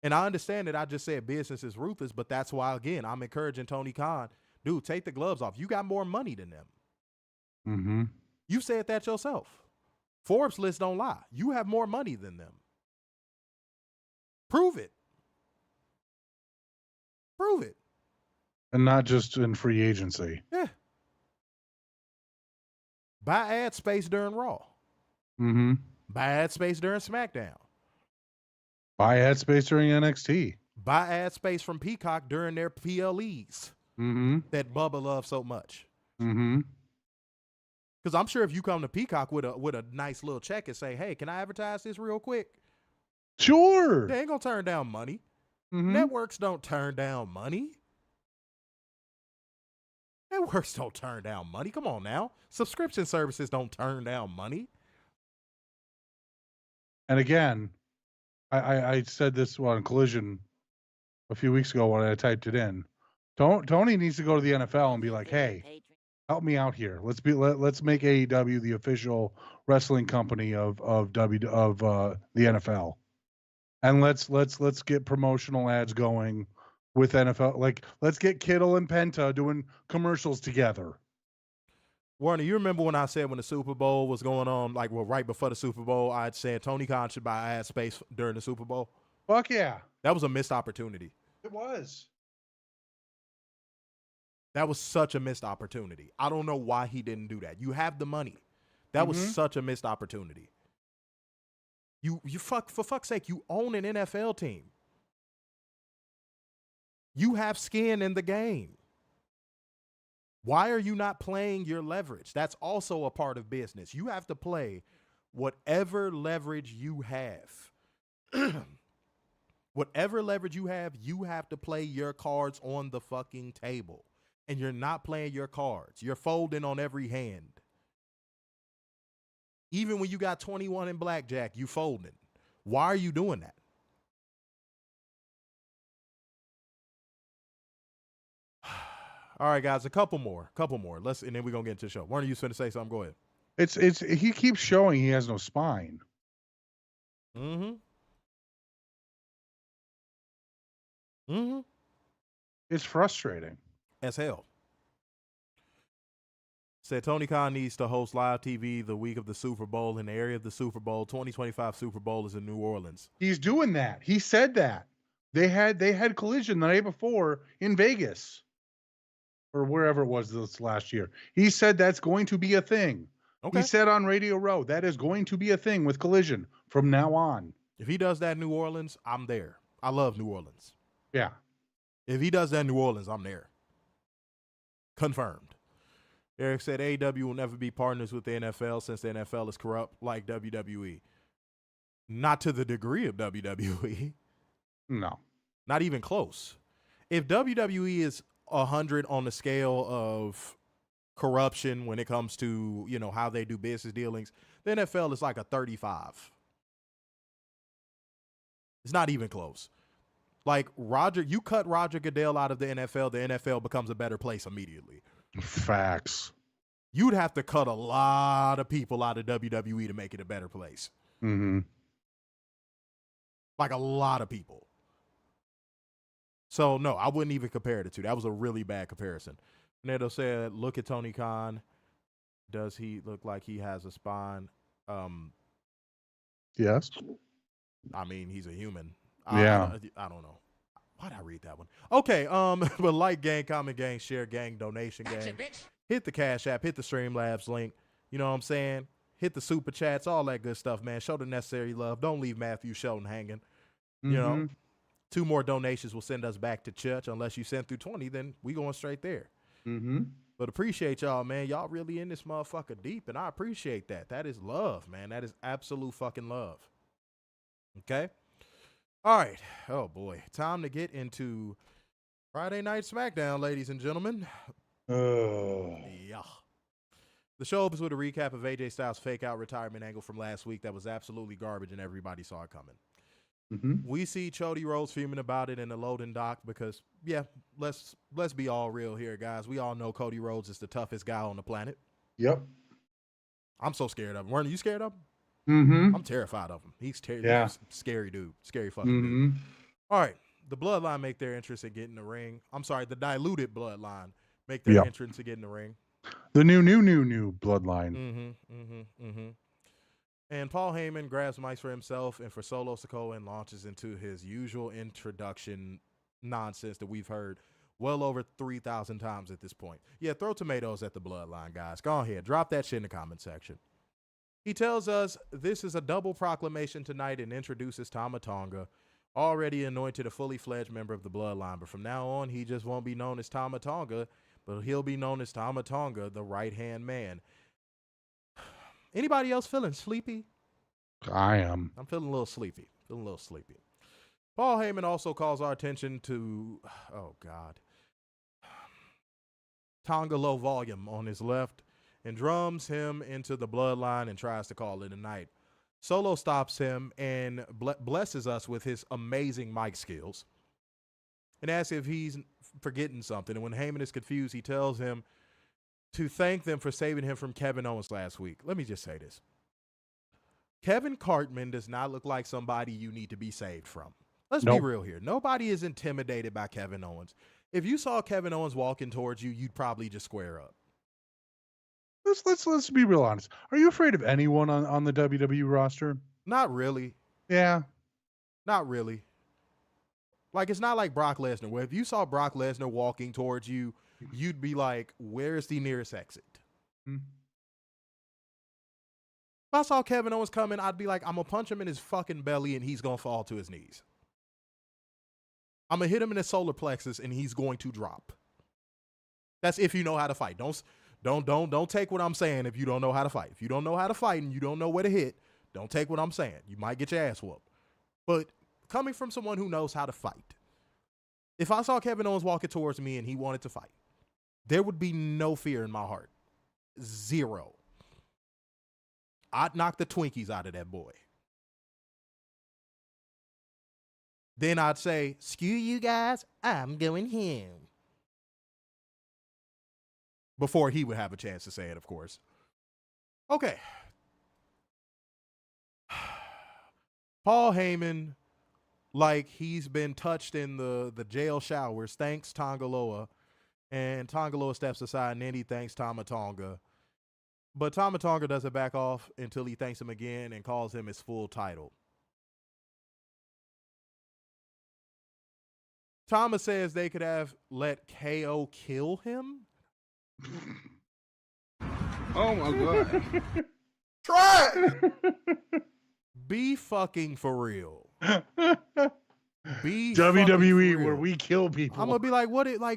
And I understand that I just said business is ruthless, but that's why, again, I'm encouraging Tony Khan, dude, take the gloves off. You got more money than them. Mm-hmm. You said that yourself. Forbes list don't lie. You have more money than them. Prove it. Prove it. And not just in free agency. Yeah. Buy ad space during Raw. Mm-hmm. Buy ad space during SmackDown. Buy ad space during NXT. Buy ad space from Peacock during their PLEs that Bubba loves so much. Mm-hmm. Because I'm sure if you come to Peacock with a nice little check and say, hey, can I advertise this real quick? Sure. They ain't going to turn down money. Mm-hmm. Networks don't turn down money. Networks don't turn down money. Come on now. Subscription services don't turn down money. And again, I said this on Collision a few weeks ago when I typed it in. Tony needs to go to the NFL and be like, hey, help me out here. Let's make AEW the official wrestling company of the NFL. And let's get promotional ads going with NFL. Like, let's get Kittle and Penta doing commercials together. Warner, you remember when I said when the Super Bowl was going on, right before the Super Bowl, I'd said Tony Khan should buy ad space during the Super Bowl? Fuck yeah. That was a missed opportunity. It was. That was such a missed opportunity. I don't know why he didn't do that. You have the money. That was such a missed opportunity. For fuck's sake, you own an NFL team. You have skin in the game. Why are you not playing your leverage? That's also a part of business. You have to play whatever leverage you have. Whatever leverage you have to play your cards on the fucking table. And you're not playing your cards. You're folding on every hand. Even when you got 21 in blackjack, you folding. Why are you doing that? All right, guys, a couple more. And then we're gonna get into the show. Warner, you finna say something? Go ahead. He keeps showing he has no spine. It's frustrating as hell. Said Tony Khan needs to host live TV the week of the Super Bowl in the area of the Super Bowl. 2025 Super Bowl is in New Orleans. He's doing that. He said that. They had Collision the night before in Vegas. Or wherever it was this last year. He said that's going to be a thing. Okay. He said on Radio Row, that is going to be a thing with Collision from now on. If he does that in New Orleans, I'm there. I love New Orleans. Yeah. If he does that in New Orleans, I'm there. Confirmed. Eric said AEW will never be partners with the NFL since the NFL is corrupt like WWE. Not to the degree of WWE. No. Not even close. If WWE is 100 on the scale of corruption when it comes to, you know, how they do business dealings, the NFL is like a 35. It's not even close. Like you cut Roger Goodell out of the NFL becomes a better place immediately. Facts. You'd have to cut a lot of people out of WWE to make it a better place. Mm-hmm. Like a lot of people. So, no, I wouldn't even compare the two. That was a really bad comparison. Miedo said, look at Tony Khan. Does he look like he has a spine? Yes. I mean, he's a human. Yeah. I don't know. Why'd I read that one? Okay, but like gang, comment gang, share gang, donation gang. Hit the Cash App, hit the Streamlabs link. You know what I'm saying? Hit the Super Chats, all that good stuff, man. Show the necessary love. Don't leave Matthew Shelton hanging. You know? 2 more donations will send us back to church. Unless you send through 20, then we going straight there. Mm-hmm. But appreciate y'all, man. Y'all really in this motherfucker deep, and I appreciate that. That is love, man. That is absolute fucking love. Okay? All right. Oh, boy. Time to get into Friday Night Smackdown, ladies and gentlemen. Yeah. The show opens with a recap of AJ Styles' fake-out retirement angle from last week that was absolutely garbage, and everybody saw it coming. Mm-hmm. We see Cody Rhodes fuming about it in the loading dock because, yeah, let's be all real here, guys. We all know Cody Rhodes is the toughest guy on the planet. Yep. I'm so scared of him. Weren't you scared of him? Mm-hmm. I'm terrified of him. He's Yeah. He's a scary dude. Scary fucking dude. All right. The Bloodline make their entrance and get in the ring. I'm sorry, the diluted Bloodline make their entrance and get in the ring. The new Bloodline. And Paul Heyman grabs mics for himself and for Solo Sikoa and launches into his usual introduction nonsense that we've heard well over 3,000 times at this point. Yeah, throw tomatoes at the Bloodline, guys. Go ahead. Drop that shit in the comment section. He tells us this is a double proclamation tonight and introduces Tama Tonga, already anointed a fully fledged member of the Bloodline. But from now on, he just won't be known as Tama Tonga, but he'll be known as Tama Tonga, the right-hand man. Anybody else feeling sleepy? I am. I'm feeling a little sleepy. Paul Heyman also calls our attention to, oh, God, Tonga Loa volume on his left and drums him into the Bloodline and tries to call it a night. Solo stops him and blesses us with his amazing mic skills and asks if he's forgetting something. And when Heyman is confused, he tells him to thank them for saving him from Kevin Owens last week. Let me just say this. Kevin Cartman does not look like somebody you need to be saved from. Let's be real here. Nobody is intimidated by Kevin Owens. If you saw Kevin Owens walking towards you, you'd probably just square up. Let's be real honest. Are you afraid of anyone on the WWE roster? Not really. Yeah. Not really. Like, it's not like Brock Lesnar, where if you saw Brock Lesnar walking towards you, you'd be like, where's the nearest exit? If I saw Kevin Owens coming, I'd be like, I'm going to punch him in his fucking belly and he's going to fall to his knees. I'm going to hit him in his solar plexus and he's going to drop. That's if you know how to fight. Don't take what I'm saying if you don't know how to fight. If you don't know how to fight and you don't know where to hit, don't take what I'm saying. You might get your ass whooped. But coming from someone who knows how to fight, if I saw Kevin Owens walking towards me and he wanted to fight, there would be no fear in my heart. Zero. I'd knock the Twinkies out of that boy. Then I'd say, "Screw you guys, I'm going him." Before he would have a chance to say it, of course. Okay. Paul Heyman, like he's been touched in the jail showers, thanks Tonga Loa. And Tonga Loa steps aside and then he thanks Tama Tonga. But Tama Tonga doesn't back off until he thanks him again and calls him his full title. Tama says they could have let KO kill him. Oh my God. Try it. Be fucking for real. Be WWE where we kill people. I'm gonna be like,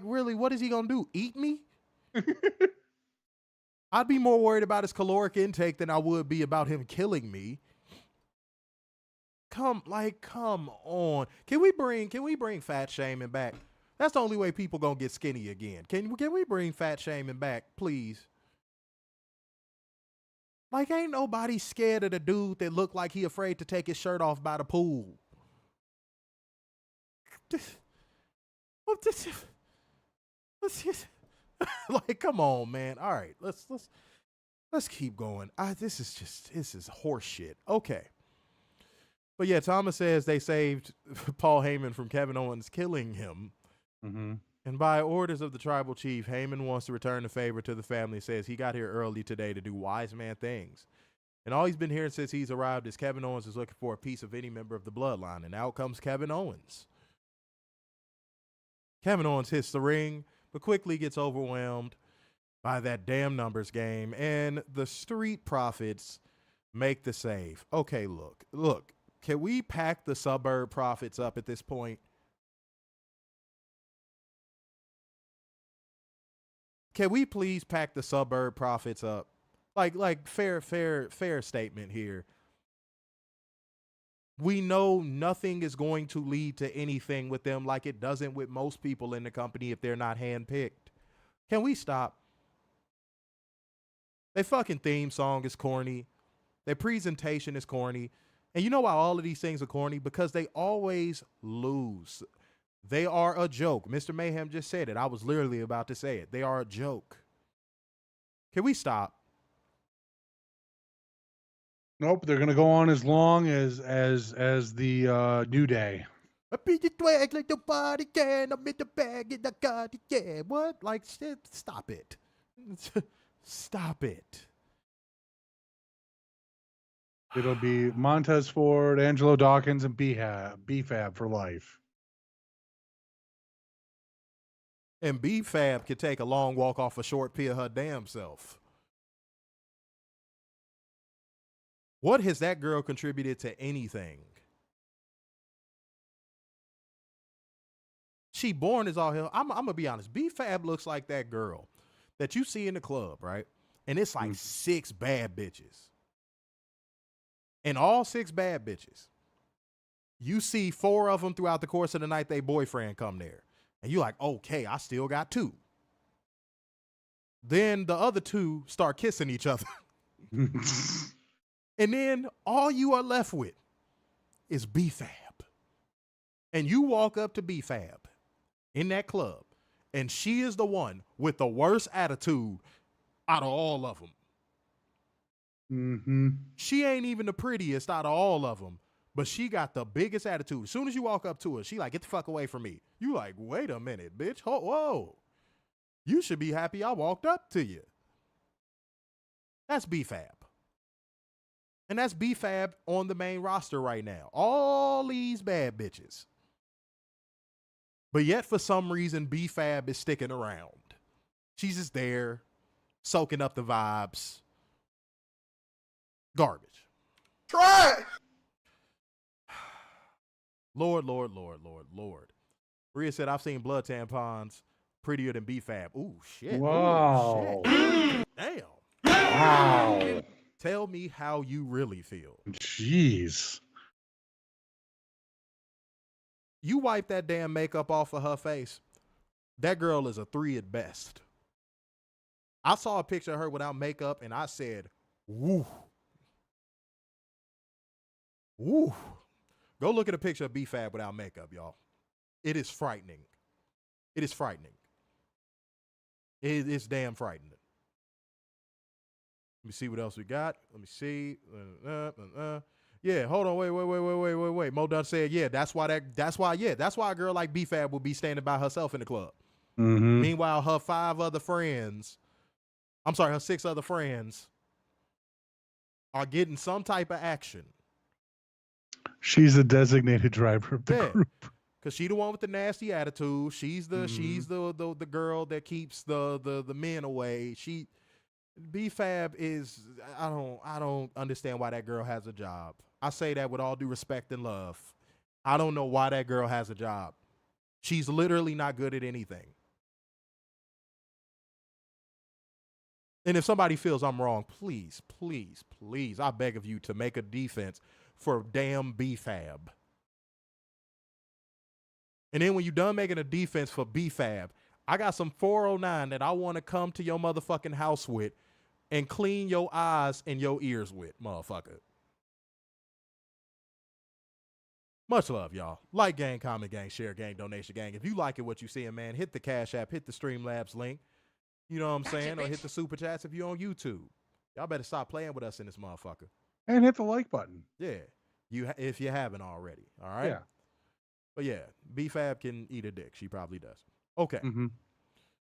really, what is he gonna do? Eat me? I'd be more worried about his caloric intake than I would be about him killing me. come on. Can we bring fat shaming back? That's the only way people gonna get skinny again. Can we bring fat shaming back, please? Like, ain't nobody scared of the dude that look like he afraid to take his shirt off by the pool. Like, come on, man. All right, let's keep going. This is horse shit. Okay. But yeah, Thomas says they saved Paul Heyman from Kevin Owens killing him. Mm-hmm. And by orders of the tribal chief, Heyman wants to return the favor to the family, says he got here early today to do wise man things. And all he's been hearing since he's arrived is Kevin Owens is looking for a piece of any member of the bloodline. And out comes Kevin Owens. Kevin Owens hits the ring, but quickly gets overwhelmed by that damn numbers game. And the Street Profits make the save. Okay, look. Can we pack the Suburb Profits up at this point? Can we please pack the Suburb Profits up? Like fair statement here. We know nothing is going to lead to anything with them like it doesn't with most people in the company if they're not handpicked. Can we stop? Their fucking theme song is corny. Their presentation is corny. And you know why all of these things are corny? Because they always lose. They are a joke. Mr. Mayhem just said it. I was literally about to say it. They are a joke. Can we stop? Nope, they're gonna go on as long as the New Day. I beat the twag like the body can. I'm in the bag in the god. Yeah, what? Like, stop it. Stop it. It'll be Montez Ford, Angelo Dawkins, and B-Fab for life. And B-Fab could take a long walk off a short pee of her damn self. What has that girl contributed to anything? She born as all hell. I'm going to be honest. B-Fab looks like that girl that you see in the club, right? And it's like 6 bad bitches. And all 6 bad bitches, you see 4 of them throughout the course of the night they boyfriend come there. And you're like, okay, I still got 2. Then the other 2 start kissing each other. And then all you are left with is B-Fab. And you walk up to B-Fab in that club, and she is the one with the worst attitude out of all of them. Mm-hmm. She ain't even the prettiest out of all of them, but she got the biggest attitude. As soon as you walk up to her, she like, get the fuck away from me. You like, wait a minute, bitch. Whoa. You should be happy I walked up to you. That's B-Fab. And that's B-Fab on the main roster right now. All these bad bitches. But yet, for some reason, B-Fab is sticking around. She's just there, soaking up the vibes. Garbage. Try it. Lord. Rhea said, I've seen blood tampons prettier than B-Fab. Ooh, shit. Wow. Ooh, shit. Damn. Wow. Tell me how you really feel. Jeez. You wipe that damn makeup off of her face, that girl is a 3 at best. I saw a picture of her without makeup, and I said, woo. Woo. Go look at a picture of B-Fab without makeup, y'all. It is frightening. It is frightening. It's damn frightening. Let me see what else we got. Let me see. Yeah, hold on. Wait. Mo Dunn said, yeah, that's why a girl like B-Fab will be standing by herself in the club. Mm-hmm. Meanwhile, her 6 other friends are getting some type of action. She's a designated driver of the group. Cause she the one with the nasty attitude. She's the girl that keeps the men away. B-Fab is, I don't understand why that girl has a job. I say that with all due respect and love. I don't know why that girl has a job. She's literally not good at anything. And if somebody feels I'm wrong, please, I beg of you to make a defense for damn BFAB. And then when you done making a defense for BFAB, I got some 409 that I want to come to your motherfucking house with and clean your eyes and your ears with, motherfucker. Much love, y'all. Like gang, comment gang, share gang, donation gang. If you like it, what you seeing, man, hit the Cash App, hit the Streamlabs link. You know what I'm saying? Or hit the Super Chats if you're on YouTube. Y'all better stop playing with us in this motherfucker. And hit the like button. Yeah. If you haven't already. All right? Yeah. But yeah, BFAB can eat a dick. She probably does. Okay. Mm-hmm.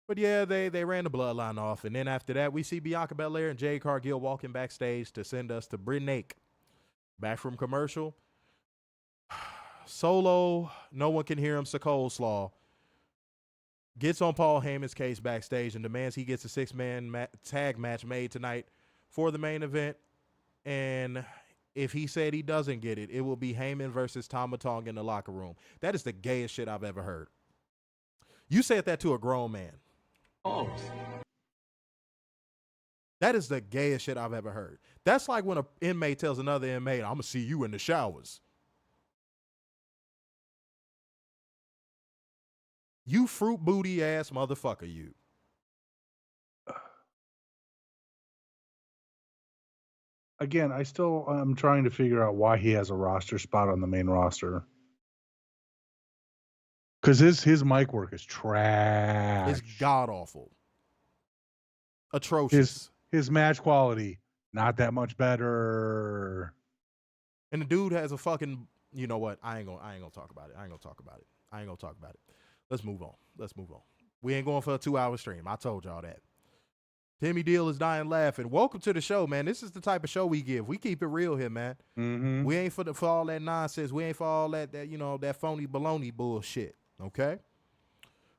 But yeah, they ran the bloodline off. And then after that, we see Bianca Belair and Jade Cargill walking backstage to send us to Britt. Back from commercial. Solo, no one can hear him, Sikoa gets on Paul Heyman's case backstage and demands he gets a 6-man tag match made tonight for the main event. And if he said he doesn't get it, it will be Heyman versus Tama Tonga in the locker room. That is the gayest shit I've ever heard. You said that to a grown man. Oh. That is the gayest shit I've ever heard. That's like when an inmate tells another inmate, I'm going to see you in the showers. You fruit booty ass motherfucker, you. Again, I'm trying to figure out why he has a roster spot on the main roster. Because his mic work is trash. It's god awful. Atrocious. His match quality, not that much better. And the dude has a fucking, you know what? I ain't gonna talk about it. I ain't gonna talk about it. Let's move on. We ain't going for a 2-hour stream. I told y'all that. Timmy Deal is dying laughing. Welcome to the show, man. This is the type of show we give. We keep it real here, man. Mm-hmm. We ain't for all that nonsense. We ain't for all that that phony baloney bullshit. Okay?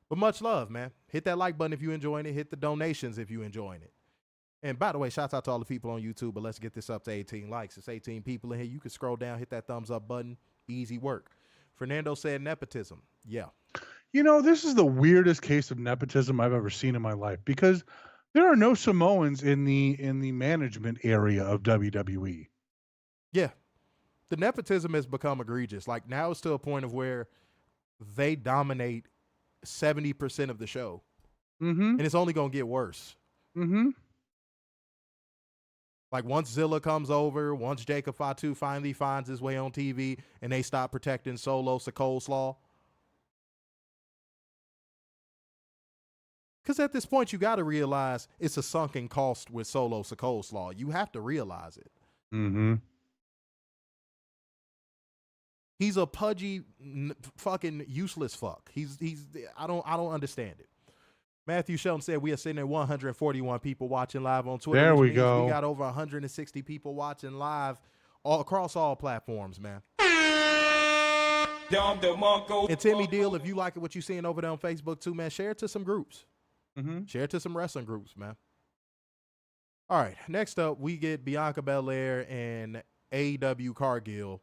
But much love, man. Hit that like button if you're enjoying it. Hit the donations if you're enjoying it. And by the way, shouts out to all the people on YouTube, but let's get this up to 18 likes. It's 18 people in here. You can scroll down, hit that thumbs up button. Easy work. Fernando said nepotism. Yeah. You know, this is the weirdest case of nepotism I've ever seen in my life because there are no Samoans in the management area of WWE. Yeah. The nepotism has become egregious. Like now it's to a point of where they dominate 70% of the show. Mm-hmm. And it's only going to get worse. Mm-hmm. Like once Zilla comes over, once Jacob Fatu finally finds his way on TV and they stop protecting Solo Sikoa. Because at this point, you got to realize it's a sunken cost with Solo Sikoa. You have to realize it. Mm-hmm. He's a pudgy, fucking useless fuck. I don't understand it. Matthew Shelton said we are sitting at 141 people watching live on Twitter. There we go. We got over 160 people watching live across all platforms, man. And Timmy Deal, if you like it, what you seeing over there on Facebook too, man, share it to some groups. Mm-hmm. Share it to some wrestling groups, man. All right, next up, we get Bianca Belair and AEW Cargill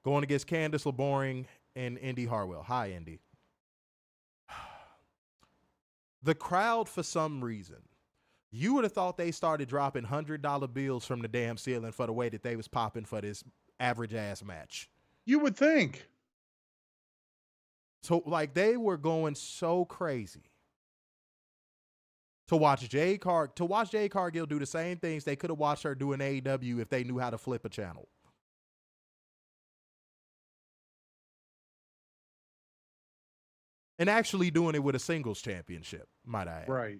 going against Candice LeBoring and Indi Hartwell. Hi, Indi. The crowd, for some reason, you would have thought they started dropping $100 bills from the damn ceiling for the way that they was popping for this average-ass match. You would think. So, like, they were going so crazy. To watch Jade Cargill do the same things they could have watched her do in AEW if they knew how to flip a channel. And actually doing it with a singles championship, might I add. Right.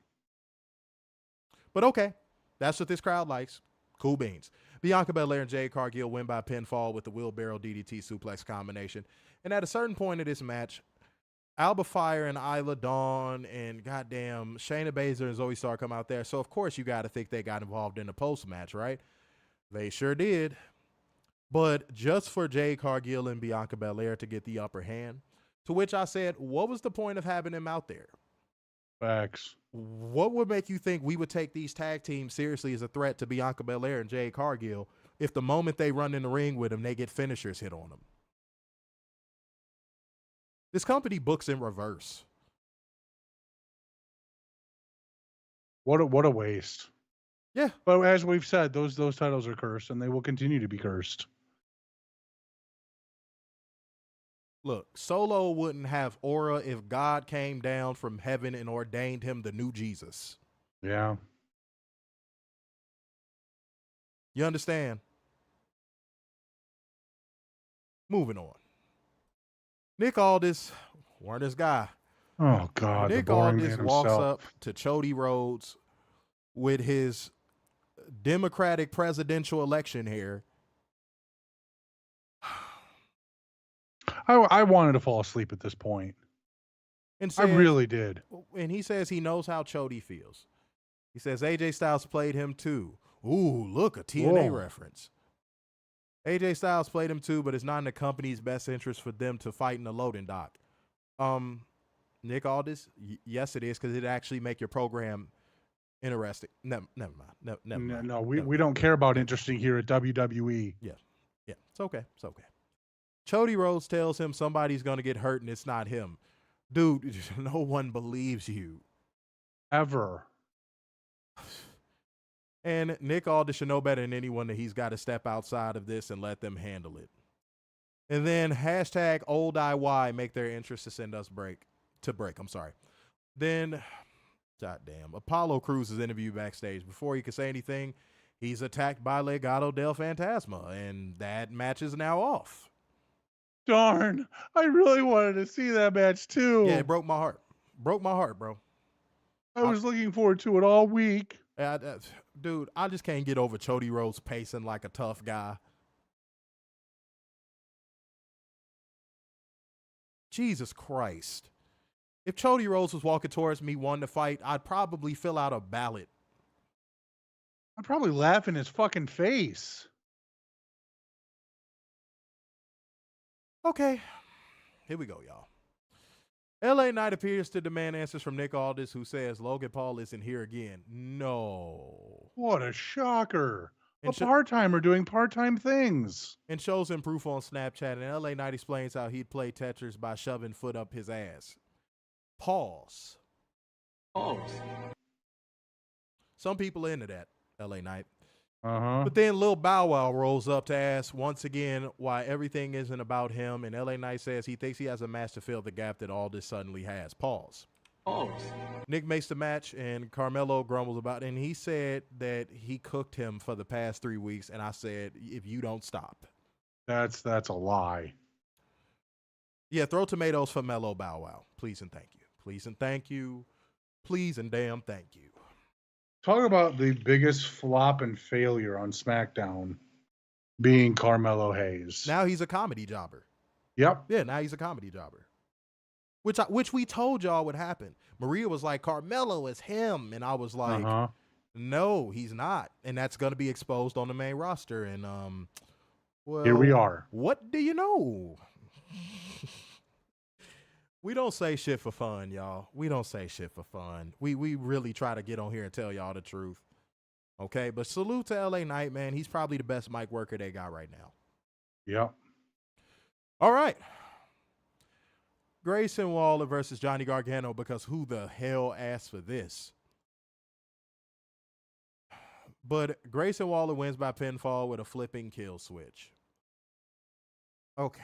But okay, that's what this crowd likes. Cool beans. Bianca Belair and Jade Cargill win by pinfall with the wheelbarrow DDT suplex combination. And at a certain point of this match, Alba Fire and Isla Dawn and goddamn Shayna Baszler and Zoe Starr come out there. So, of course, you got to think they got involved in the post-match, right? They sure did. But just for Jade Cargill and Bianca Belair to get the upper hand, to which I said, what was the point of having them out there? Facts. What would make you think we would take these tag teams seriously as a threat to Bianca Belair and Jade Cargill if the moment they run in the ring with them, they get finishers hit on them? This company books in reverse. What a waste. Yeah. But as we've said, those titles are cursed and they will continue to be cursed. Look, Solo wouldn't have aura if God came down from heaven and ordained him the new Jesus. Yeah. You understand? Moving on. Nick Aldis, Warner's guy. Oh, God. Nick the boring Aldis man walks himself. up to Cody Rhodes with his Democratic presidential election hair. I wanted to fall asleep at this point. And I really did. And he says he knows how Chody feels. He says AJ Styles played him too. Ooh, look, a TNA reference. AJ Styles played him too, but it's not in the company's best interest for them to fight in the loading dock. Nick Aldis, yes, it is, because it actually make your program interesting. Never mind. No, we don't care about interesting here at WWE. Yeah, it's okay. It's okay. Cody Rhodes tells him somebody's going to get hurt and it's not him. Dude, no one believes you. Ever. And Nick Aldis should know better than anyone that he's got to step outside of this and let them handle it. And then hashtag old IY make their interest to send us break. Then, goddamn, Apollo Crews' interview backstage. Before he could say anything, he's attacked by Legado del Fantasma, and that match is now off. Darn. I really wanted to see that match too. Yeah, it broke my heart. Broke my heart, bro. I was looking forward to it all week. Dude, I just can't get over Cody Rhodes pacing like a tough guy. Jesus Christ. If Cody Rhodes was walking towards me wanting to fight, I'd probably fill out a ballot. I'd probably laugh in his fucking face. Okay, here we go, y'all. LA Knight appears to demand answers from Nick Aldis, who says Logan Paul isn't here again. No. What a shocker. And A part-timer doing part-time things. And shows him proof on Snapchat, and LA Knight explains how he'd play Tetris by shoving foot up his ass. Pause. Some people are into that, LA Knight. But then Lil Bow Wow rolls up to ask once again why everything isn't about him, and LA Knight says he thinks he has a match to fill the gap that Aldis suddenly has. Pause. Nick makes the match, and Carmelo grumbles about it, and he said that he cooked him for the past 3 weeks, and I said, if you don't stop. That's a lie. Yeah, throw tomatoes for Mellow Bow Wow. Please and thank you. Please and thank you. Please and damn thank you. Talk about the biggest flop and failure on SmackDown being Carmelo Hayes. Now he's a comedy jobber. Yep. Yeah, now he's a comedy jobber. Which we told y'all would happen. Maria was like, Carmelo is him. And I was like, no, he's not. And that's going to be exposed on the main roster. And well, here we are. What do you know? We don't say shit for fun, y'all. We don't say shit for fun. We really try to get on here and tell y'all the truth. Okay, but salute to LA Knight, man. He's probably the best mic worker they got right now. Yep. All right. Grayson Waller versus Johnny Gargano, because who the hell asked for this? But Grayson Waller wins by pinfall with a flipping kill switch. Okay.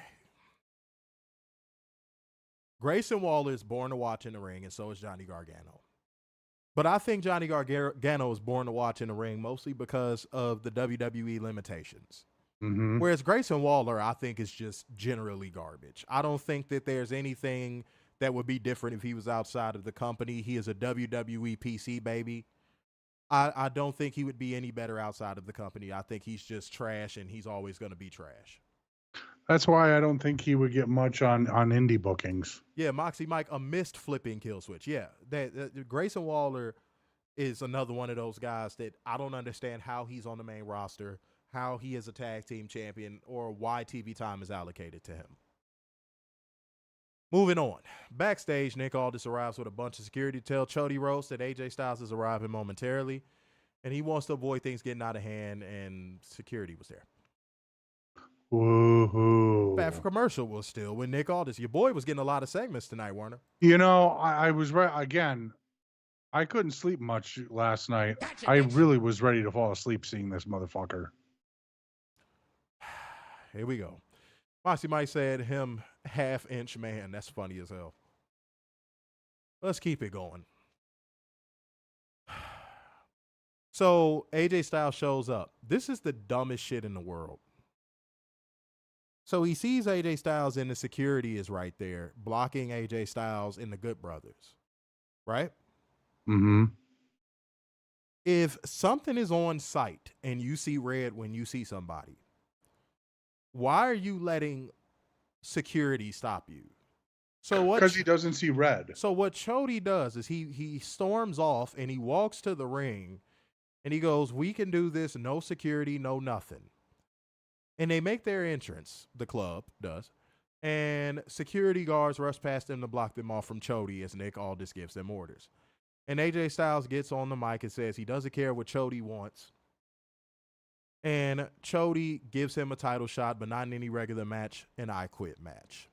Grayson Waller is born to watch in the ring, and so is Johnny Gargano. But I think Johnny Gargano is born to watch in the ring mostly because of the WWE limitations. Whereas Grayson Waller, I think, is just generally garbage. I don't think that there's anything that would be different if he was outside of the company. He is a WWE PC baby. I don't think he would be any better outside of the company. I think he's just trash, and he's always going to be trash. That's why I don't think he would get much on indie bookings. Yeah, Moxie Mike, a missed flipping kill switch. Yeah, that Grayson Waller is another one of those guys that I don't understand how he's on the main roster, how he is a tag team champion, or why TV time is allocated to him. Moving on. Backstage, Nick Aldis arrives with a bunch of security to tell Cody Rhodes that AJ Styles is arriving momentarily, and he wants to avoid things getting out of hand, and security was there. Woohoo. Bad for commercial was still when Nick Aldis. Your boy was getting a lot of segments tonight, Warner. You know, I was right again. I couldn't sleep much last night. I really was ready to fall asleep seeing this motherfucker. Here we go. Moxie Mike said him half-inch man. That's funny as hell. Let's keep it going. So AJ Styles shows up. This is the dumbest shit in the world. So he sees AJ Styles and the security is right there, blocking AJ Styles and the Good Brothers. Right? Mm-hmm. If something is on site and you see red when you see somebody, why are you letting security stop you? So what? Because he doesn't see red. So what Chody does is he storms off and he walks to the ring and he goes, "We can do this, no security, no nothing." And they make their entrance, the club does, and security guards rush past them to block them off from Chody as Nick Aldis gives them orders. And AJ Styles gets on the mic and says he doesn't care what Chody wants. And Chody gives him a title shot, but not in any regular match, an I Quit match.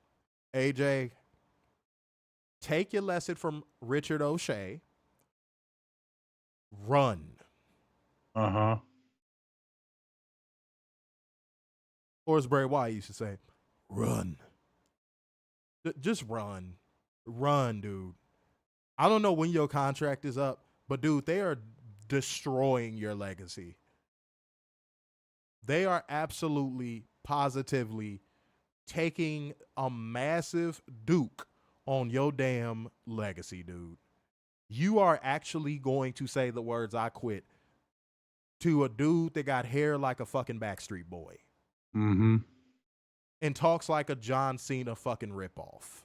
AJ, take your lesson from Richard O'Shea. Run. Uh-huh. Or as Bray Wyatt used to say, run. Just run. Run, dude. I don't know when your contract is up, but dude, they are destroying your legacy. They are absolutely, positively taking a massive duke on your damn legacy, dude. You are actually going to say the words "I quit" to a dude that got hair like a fucking Backstreet Boy. Mm-hmm. And talks like a John Cena fucking ripoff.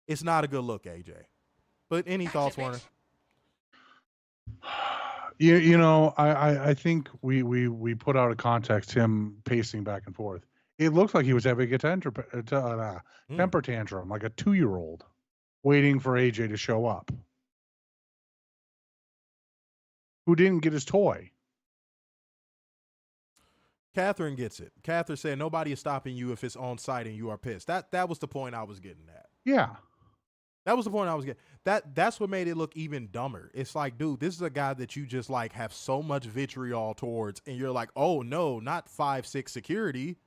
It's not a good look, AJ. But any thoughts, Warner? You know, I think we put out of context him pacing back and forth. It looks like he was having a temper tantrum, like a 2-year-old, waiting for AJ to show up. Who didn't get his toy? Catherine gets it. Catherine said nobody is stopping you if it's on site and you are pissed. That was the point I was getting at. Yeah. That was the point I was getting. That's what made it look even dumber. It's like, dude, this is a guy that you just like have so much vitriol towards, and you're like, oh no, not 5'6" security.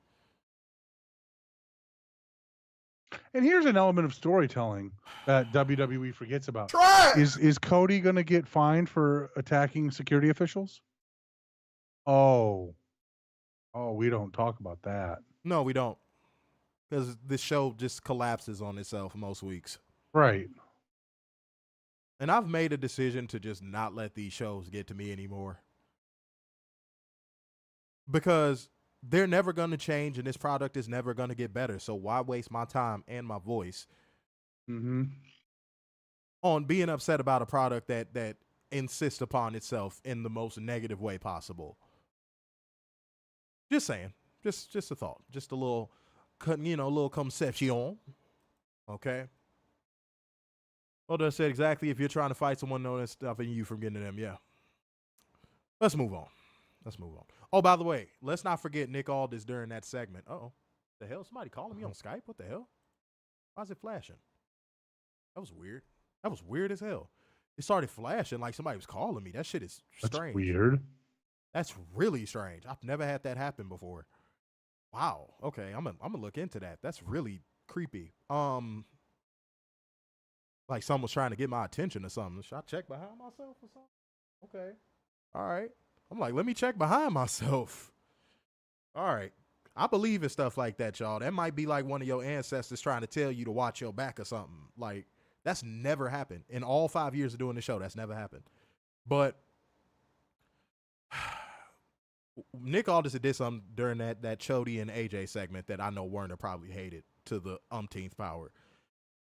And here's an element of storytelling that WWE forgets about. Is Cody going to get fined for attacking security officials? Oh, we don't talk about that. No, we don't. Because this show just collapses on itself most weeks. Right. And I've made a decision to just not let these shows get to me anymore. Because they're never going to change and this product is never going to get better. So why waste my time and my voice on being upset about a product that insists upon itself in the most negative way possible? Just saying. Just a thought. Just a little, little conception. Okay? Well, I said exactly, if you're trying to fight someone, no, that's stopping you from getting to them. Yeah. Let's move on. Oh, by the way, let's not forget Nick Aldis during that segment. Uh-oh. The hell? Somebody calling me on Skype? What the hell? Why is it flashing? That was weird. That was weird as hell. It started flashing like somebody was calling me. That shit is strange. That's weird. That's really strange. I've never had that happen before. Wow. Okay, I'm gonna look into that. That's really creepy. Like someone's trying to get my attention or something. Should I check behind myself or something? Okay. All right. I'm like, let me check behind myself. All right. I believe in stuff like that, y'all. That might be like one of your ancestors trying to tell you to watch your back or something. Like, that's never happened. In all 5 years of doing the show, that's never happened. But Nick Aldis did something during that Chody and AJ segment that I know Werner probably hated to the umpteenth power.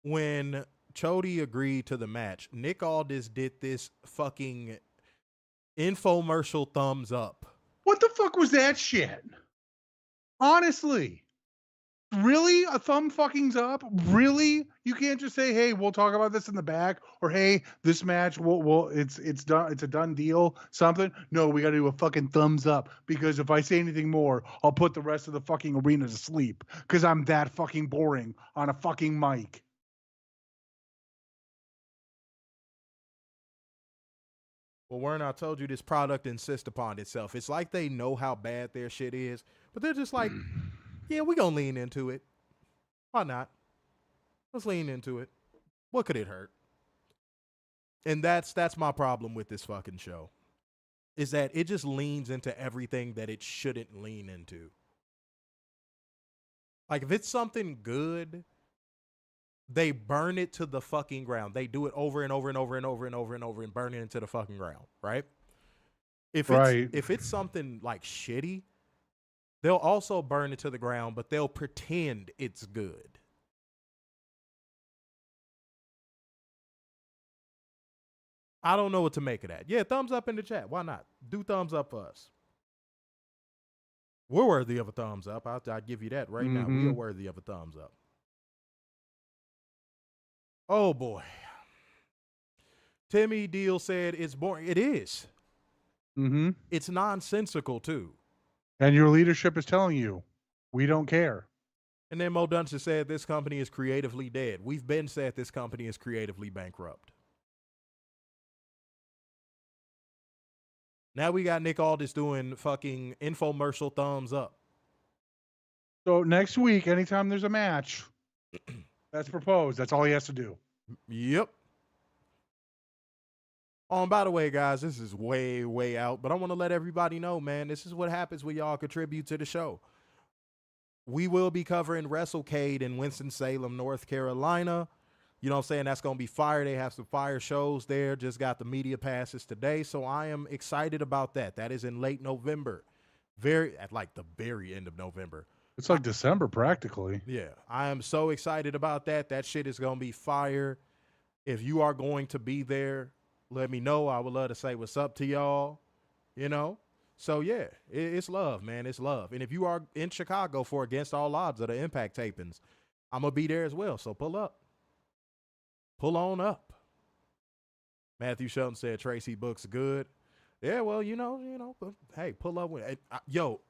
When Chody agreed to the match, Nick Aldis did this fucking infomercial thumbs up. What the fuck was that shit? Honestly. Really? A thumb fucking's up? Really? You can't just say, hey, we'll talk about this in the back, or hey, this match, it's done, it's a done deal, something. No, we gotta do a fucking thumbs up, because if I say anything more, I'll put the rest of the fucking arena to sleep, because I'm that fucking boring on a fucking mic. Well, Werner, I told you this product insists upon itself. It's like they know how bad their shit is, but they're just like, yeah, we're going to lean into it. Why not? Let's lean into it. What could it hurt? And that's my problem with this fucking show, is that it just leans into everything that it shouldn't lean into. Like, if it's something good, they burn it to the fucking ground. They do it over and over and over and over and over and over and burn it into the fucking ground, right? If it's something like shitty, they'll also burn it to the ground, but they'll pretend it's good. I don't know what to make of that. Yeah, thumbs up in the chat. Why not? Do thumbs up for us. We're worthy of a thumbs up. I'll give you that right now. We are worthy of a thumbs up. Oh, boy. Timmy Deal said it's boring. It is. It's nonsensical, too. And your leadership is telling you, we don't care. And then Mo Dunson said this company is creatively dead. We've been said this company is creatively bankrupt. Now we got Nick Aldis doing fucking infomercial thumbs up. So next week, anytime there's a match that's proposed, that's all he has to do. Yep. Oh, and by the way, guys, this is way, way out, but I want to let everybody know, man, this is what happens when y'all contribute to the show. We will be covering WrestleCade in Winston-Salem, North Carolina. You know what I'm saying? That's going to be fire. They have some fire shows there. Just got the media passes today. So I am excited about that. That is in late November. At like the very end of November. It's like December practically. Yeah. I am so excited about that. That shit is going to be fire. If you are going to be there, let me know. I would love to say what's up to y'all. You know? So yeah, it's love, man. It's love. And if you are in Chicago for Against All Odds of the Impact tapings, I'm going to be there as well. So pull up. Pull on up. Matthew Shelton said Tracy Book's good. Yeah, well, you know, but hey, pull up. Yo,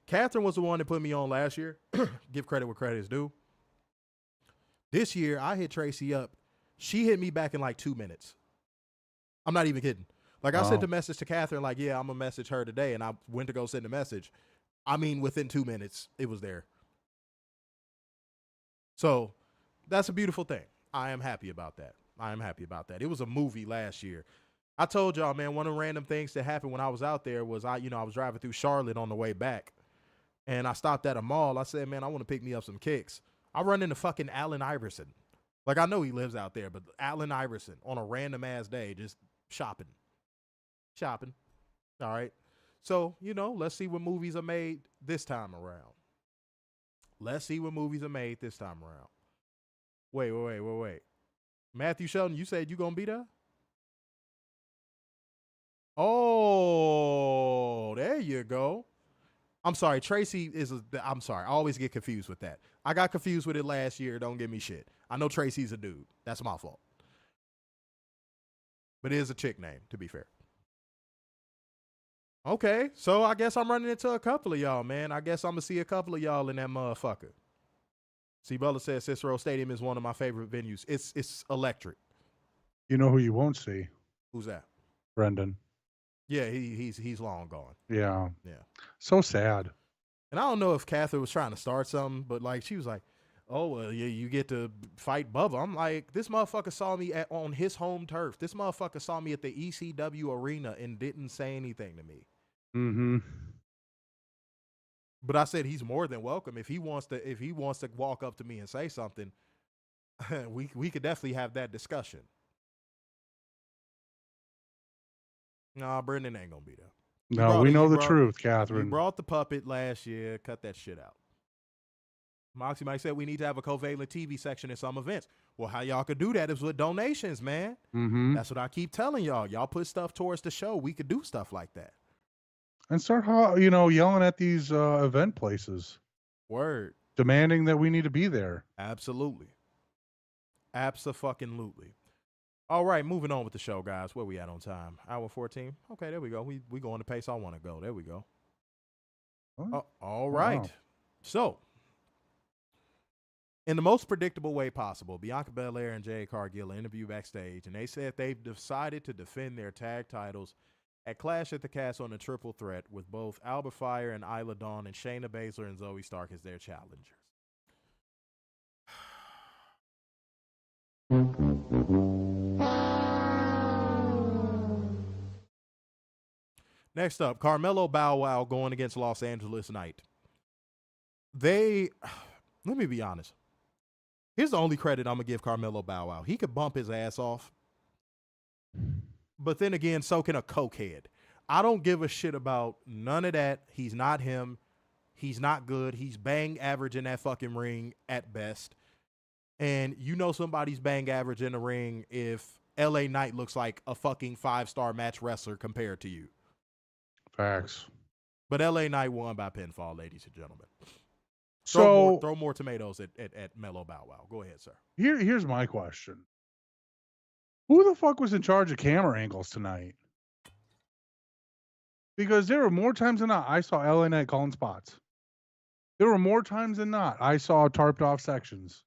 Catherine was the one that put me on last year. Give credit where credit is due. This year, I hit Tracy up. She hit me back in like 2 minutes. I'm not even kidding. Like, I sent a message to Catherine, like, yeah, I'm going to message her today, and I went to go send a message. I mean, within 2 minutes, it was there. So, that's a beautiful thing. I am happy about that. It was a movie last year. I told y'all, man, one of the random things that happened when I was out there was I was driving through Charlotte on the way back, and I stopped at a mall. I said, man, I want to pick me up some kicks. I run into fucking Allen Iverson. Like, I know he lives out there, but Allen Iverson on a random-ass day just shopping. All right? So, let's see what movies are made this time around. Wait. Matthew Shelton, you said you going to be there? Oh, there you go. I'm sorry. Tracy I'm sorry. I always get confused with that. I got confused with it last year. Don't give me shit. I know Tracy's a dude. That's my fault. But it is a chick name, to be fair. Okay, so I guess I'm running into a couple of y'all, man. I guess I'm going to see a couple of y'all in that motherfucker. C. Butler says Cicero Stadium is one of my favorite venues. It's electric. You know who you won't see? Who's that? Brendan. Yeah, he's long gone. Yeah. Yeah. So sad. And I don't know if Catherine was trying to start something, but like she was like, oh, well, yeah, you get to fight Bubba. I'm like, this motherfucker saw me on his home turf. This motherfucker saw me at the ECW arena and didn't say anything to me. Mm-hmm. But I said he's more than welcome. If he wants to walk up to me and say something, we could definitely have that discussion. Nah, Brendan ain't gonna be there. No, we know the truth, Catherine. You brought the puppet last year. Cut that shit out. Moxie Mike said we need to have a CovalentTV section in some events. Well, how y'all could do that is with donations, man. Mm-hmm. That's what I keep telling y'all. Y'all put stuff towards the show. We could do stuff like that. And start, yelling at these event places. Word. Demanding that we need to be there. Absolutely. Abso-fucking-lutely. All right, moving on with the show, guys. Where we at on time? Hour 14? Okay, there we go. We going the pace I want to go. There we go. All right. Wow. So, In the most predictable way possible, Bianca Belair and Jade Cargill interviewed backstage, and they said they've decided to defend their tag titles at Clash at the Castle on a triple threat with both Alba Fire and Isla Dawn and Shayna Baszler and Zoe Stark as their challengers. Next up, Carmelo Bow Wow going against Los Angeles Knight. Let me be honest. Here's the only credit I'm going to give Carmelo Bow Wow. He could bump his ass off. But then again, so can a cokehead. I don't give a shit about none of that. He's not him. He's not good. He's bang average in that fucking ring at best. And you know somebody's bang average in the ring if LA Knight looks like a fucking 5-star match wrestler compared to you. Facts. But LA Knight won by pinfall, ladies and gentlemen. So throw more tomatoes at Mellow Bow Wow. Go ahead, sir. Here's my question. Who the fuck was in charge of camera angles tonight? Because there were more times than not I saw LA Knight calling spots. There were more times than not I saw tarped off sections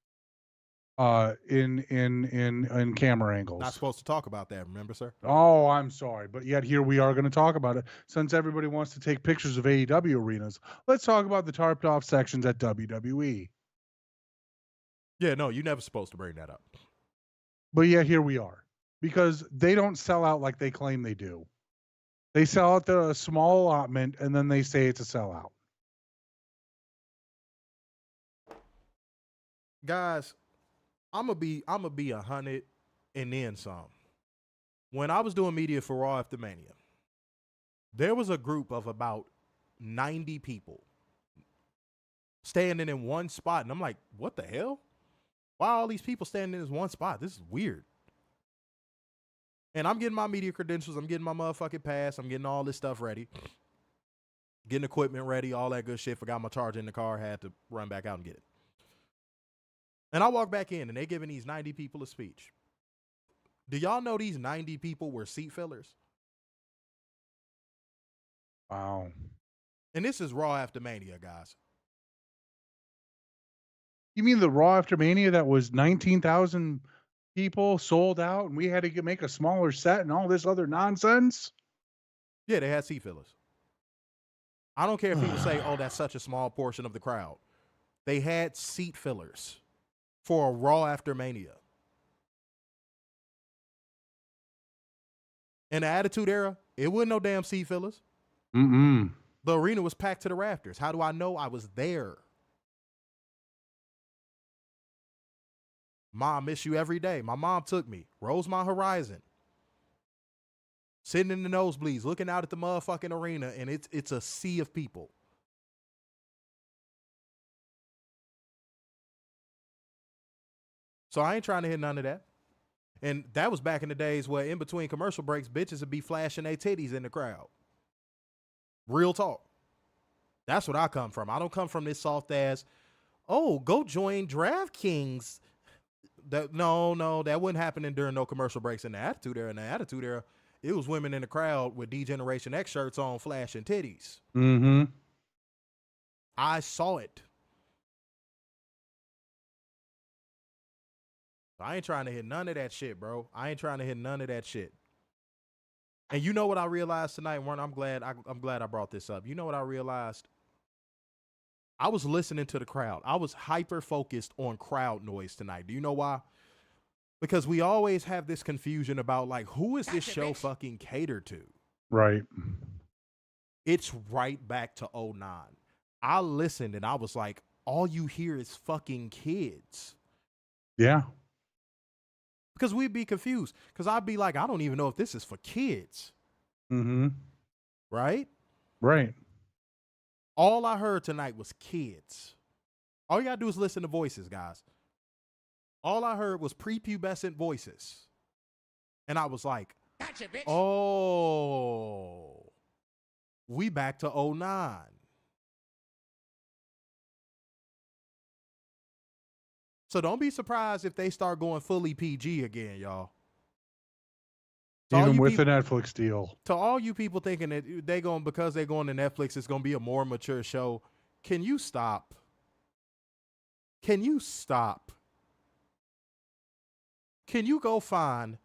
in camera angles. Not supposed to talk about that, remember, sir? Oh, I'm sorry, but yet here we are going to talk about it. Since everybody wants to take pictures of AEW arenas, let's talk about the tarped off sections at WWE. Yeah, no, you're never supposed to bring that up. But yet here we are, because they don't sell out like they claim they do. They sell out the small allotment, and then they say it's a sellout. Guys, I'm gonna be 100 and then some. When I was doing media for Raw After Mania, there was a group of about 90 people standing in one spot, and I'm like, what the hell? Why are all these people standing in this one spot? This is weird. And I'm getting my media credentials. I'm getting my motherfucking pass. I'm getting all this stuff ready. Getting equipment ready, all that good shit. Forgot my charger in the car. Had to run back out and get it. And I walk back in, and they giving these 90 people a speech. Do y'all know these 90 people were seat fillers? Wow. And this is Raw After Mania, guys. You mean the Raw After Mania that was 19,000 people sold out, and we had to make a smaller set and all this other nonsense? Yeah, they had seat fillers. I don't care if people say, oh, that's such a small portion of the crowd. They had seat fillers for a Raw After Mania. In the Attitude Era, it wasn't no damn seat fillers. Mm-mm. The arena was packed to the rafters. How do I know? I was there. Mom, miss you every day. My mom took me. Rosemont Horizon. Sitting in the nosebleeds, looking out at the motherfucking arena, and it's a sea of people. So I ain't trying to hit none of that. And that was back in the days where in between commercial breaks, bitches would be flashing their titties in the crowd. Real talk. That's what I come from. I don't come from this soft ass, oh, go join DraftKings. No, that wasn't happening during no commercial breaks in the Attitude Era. In the Attitude Era, it was women in the crowd with D-Generation X shirts on flashing titties. Mm-hmm. I saw it. I ain't trying to hit none of that shit, bro. I ain't trying to hit none of that shit. And you know what I realized tonight, Warren? I'm glad I brought this up. You know what I realized? I was listening to the crowd. I was hyper focused on crowd noise tonight. Do you know why? Because we always have this confusion about, like, who is this show fucking catered to? Right. It's right back to 09. I listened and I was like, all you hear is fucking kids. Yeah. Because we'd be confused. Because I'd be like, I don't even know if this is for kids. Mm-hmm. Right? Right. All I heard tonight was kids. All you got to do is listen to voices, guys. All I heard was prepubescent voices. And I was like, gotcha, bitch. Oh, we back to 09. So don't be surprised if they start going fully PG again, y'all. Even with the Netflix deal. To all you people thinking that because they're going to Netflix, it's going to be a more mature show. Can you stop? Can you stop? Can you go find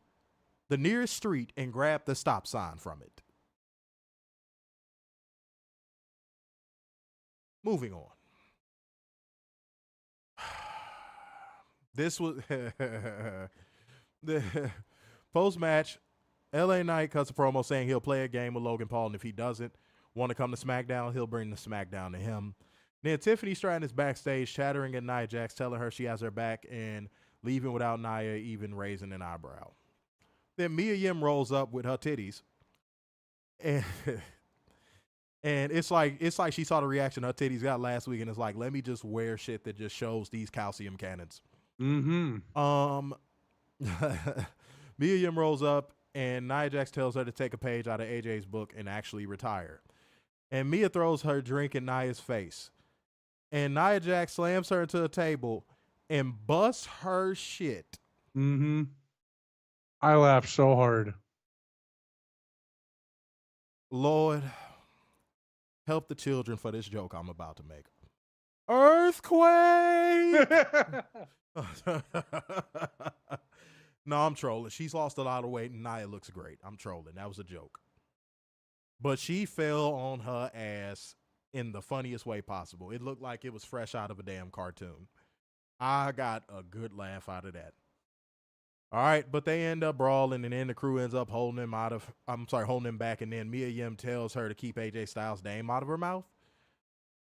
the nearest street and grab the stop sign from it? Moving on. This was the post-match. LA Knight cuts a promo saying he'll play a game with Logan Paul, and if he doesn't want to come to SmackDown, he'll bring the SmackDown to him. Then Tiffany Stratton is backstage, chattering at Nia Jax, telling her she has her back and leaving without Nia even raising an eyebrow. Then Mia Yim rolls up with her titties, and and it's like she saw the reaction her titties got last week, and it's like, let me just wear shit that just shows these calcium cannons. Mm-hmm. Mia Yim rolls up, and Nia Jax tells her to take a page out of AJ's book and actually retire. And Mia throws her drink in Nia's face. And Nia Jax slams her into a table and busts her shit. Mm-hmm. I laughed so hard. Lord, help the children for this joke I'm about to make. Earthquake! No, I'm trolling. She's lost a lot of weight, and Nia looks great. I'm trolling. That was a joke. But she fell on her ass in the funniest way possible. It looked like it was fresh out of a damn cartoon. I got a good laugh out of that. All right, but they end up brawling, and then the crew ends up holding him back, and then Mia Yim tells her to keep AJ Styles' name out of her mouth.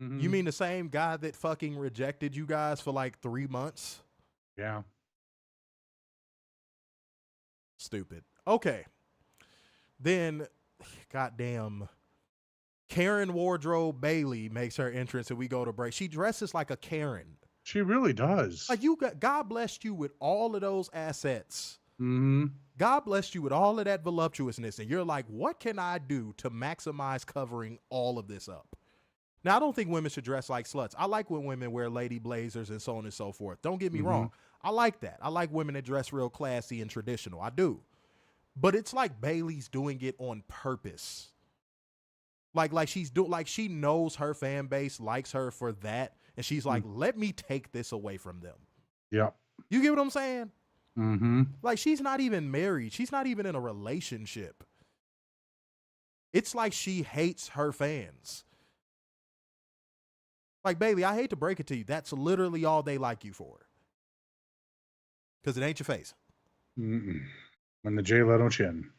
Mm-hmm. You mean the same guy that fucking rejected you guys for like 3 months? Yeah. Stupid. Okay. Then, goddamn, Karen Wardrobe Bailey makes her entrance, and we go to break. She dresses like a Karen. She really does. Like God blessed you with all of those assets. Mm-hmm. God blessed you with all of that voluptuousness, and you're like, what can I do to maximize covering all of this up? Now, I don't think women should dress like sluts. I like when women wear lady blazers and so on and so forth. Don't get me wrong. I like that. I like women that dress real classy and traditional. I do. But it's like Bailey's doing it on purpose. Like she knows her fan base likes her for that, and she's like, let me take this away from them. Yep. You get what I'm saying? Mm-hmm. Like, she's not even married. She's not even in a relationship. It's like she hates her fans. Like, Bailey, I hate to break it to you. That's literally all they like you for. Because it ain't your face. Mm-mm. And the Jay Leno chin.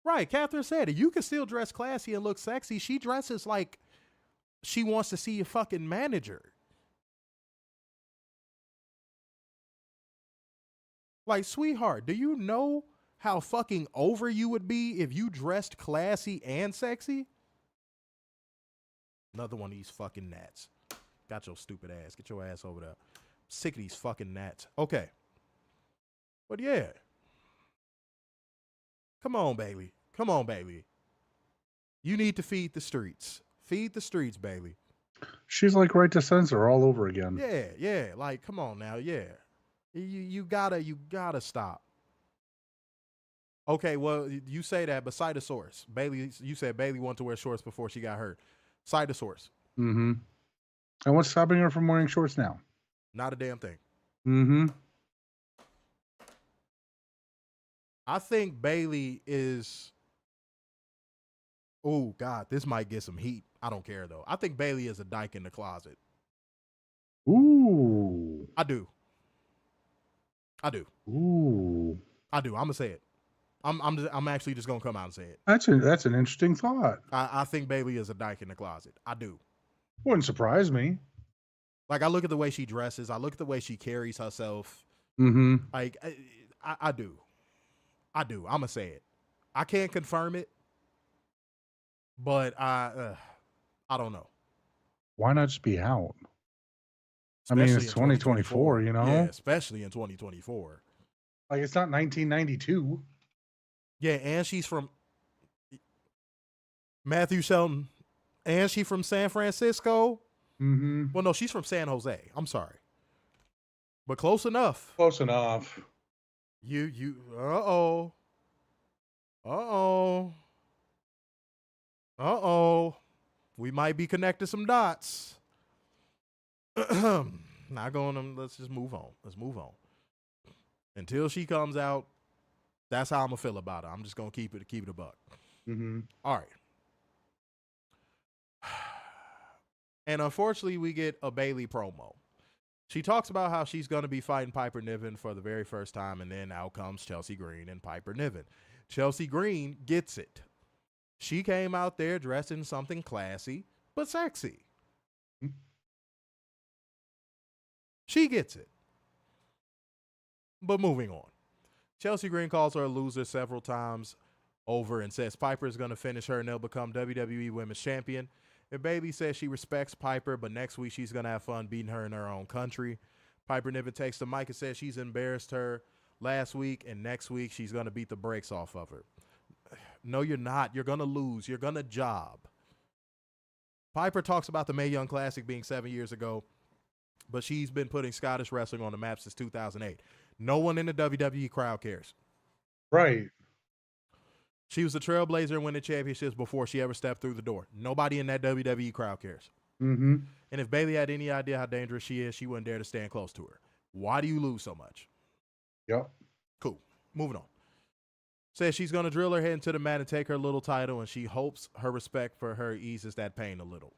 Right, Catherine said it. You can still dress classy and look sexy. She dresses like she wants to see a fucking manager. Like, sweetheart, do you know how fucking over you would be if you dressed classy and sexy? Another one of these fucking gnats. Got your stupid ass. Get your ass over there. Sick of these fucking gnats. Okay. But yeah. Come on, Bailey. Come on, Bailey. You need to feed the streets. Feed the streets, Bailey. She's like Right to Censor all over again. Yeah. Like, come on now. Yeah. You gotta stop. Okay, well, you say that, but cite a source. Bailey, you said Bailey wanted to wear shorts before she got hurt. Cite a source. Mm-hmm. And what's stopping her from wearing shorts now? Not a damn thing. Mm-hmm. I think Bailey is... Oh, God, this might get some heat. I don't care, though. I think Bailey is a dyke in the closet. Ooh. I do. Ooh. I'm going to say it. I'm actually just going to come out and say it. That's an interesting thought. I think Bailey is a dyke in the closet. I do. Wouldn't surprise me. Like, I look at the way she dresses. I look at the way she carries herself. Mm-hmm. Like, I do. I'm going to say it. I can't confirm it, but I don't know. Why not just be out? Especially I mean, it's 2024, you know? Yeah, especially in 2024. Like, it's not 1992. Yeah, and she's from Matthew Shelton. And she's from San Francisco. Mm-hmm. Well, no, she's from San Jose. I'm sorry. But close enough. Close enough. Uh-oh. We might be connecting some dots. Not going to, let's just move on. Let's move on. Until she comes out, that's how I'm going to feel about it. I'm just going to keep it a buck. Mm-hmm. All right. And unfortunately, we get a Bayley promo. She talks about how she's going to be fighting Piper Niven for the very first time, and then out comes Chelsea Green and Piper Niven. Chelsea Green gets it. She came out there dressed in something classy, but sexy. She gets it. But moving on. Chelsea Green calls her a loser several times over and says Piper is going to finish her and they'll become WWE Women's Champion. And Bayley says she respects Piper, but next week she's going to have fun beating her in her own country. Piper Niven takes the mic and says she's embarrassed her last week, and next week she's going to beat the brakes off of her. No, you're not. You're going to lose. You're going to job. Piper talks about the Mae Young Classic being 7 years ago, but she's been putting Scottish wrestling on the map since 2008. No one in the WWE crowd cares. Right. She was a trailblazer and winning championships before she ever stepped through the door. Nobody in that WWE crowd cares. Mm-hmm. And if Bayley had any idea how dangerous she is, she wouldn't dare to stand close to her. Why do you lose so much? Yep. Cool. Moving on. Says she's going to drill her head into the mat and take her little title, and she hopes her respect for her eases that pain a little.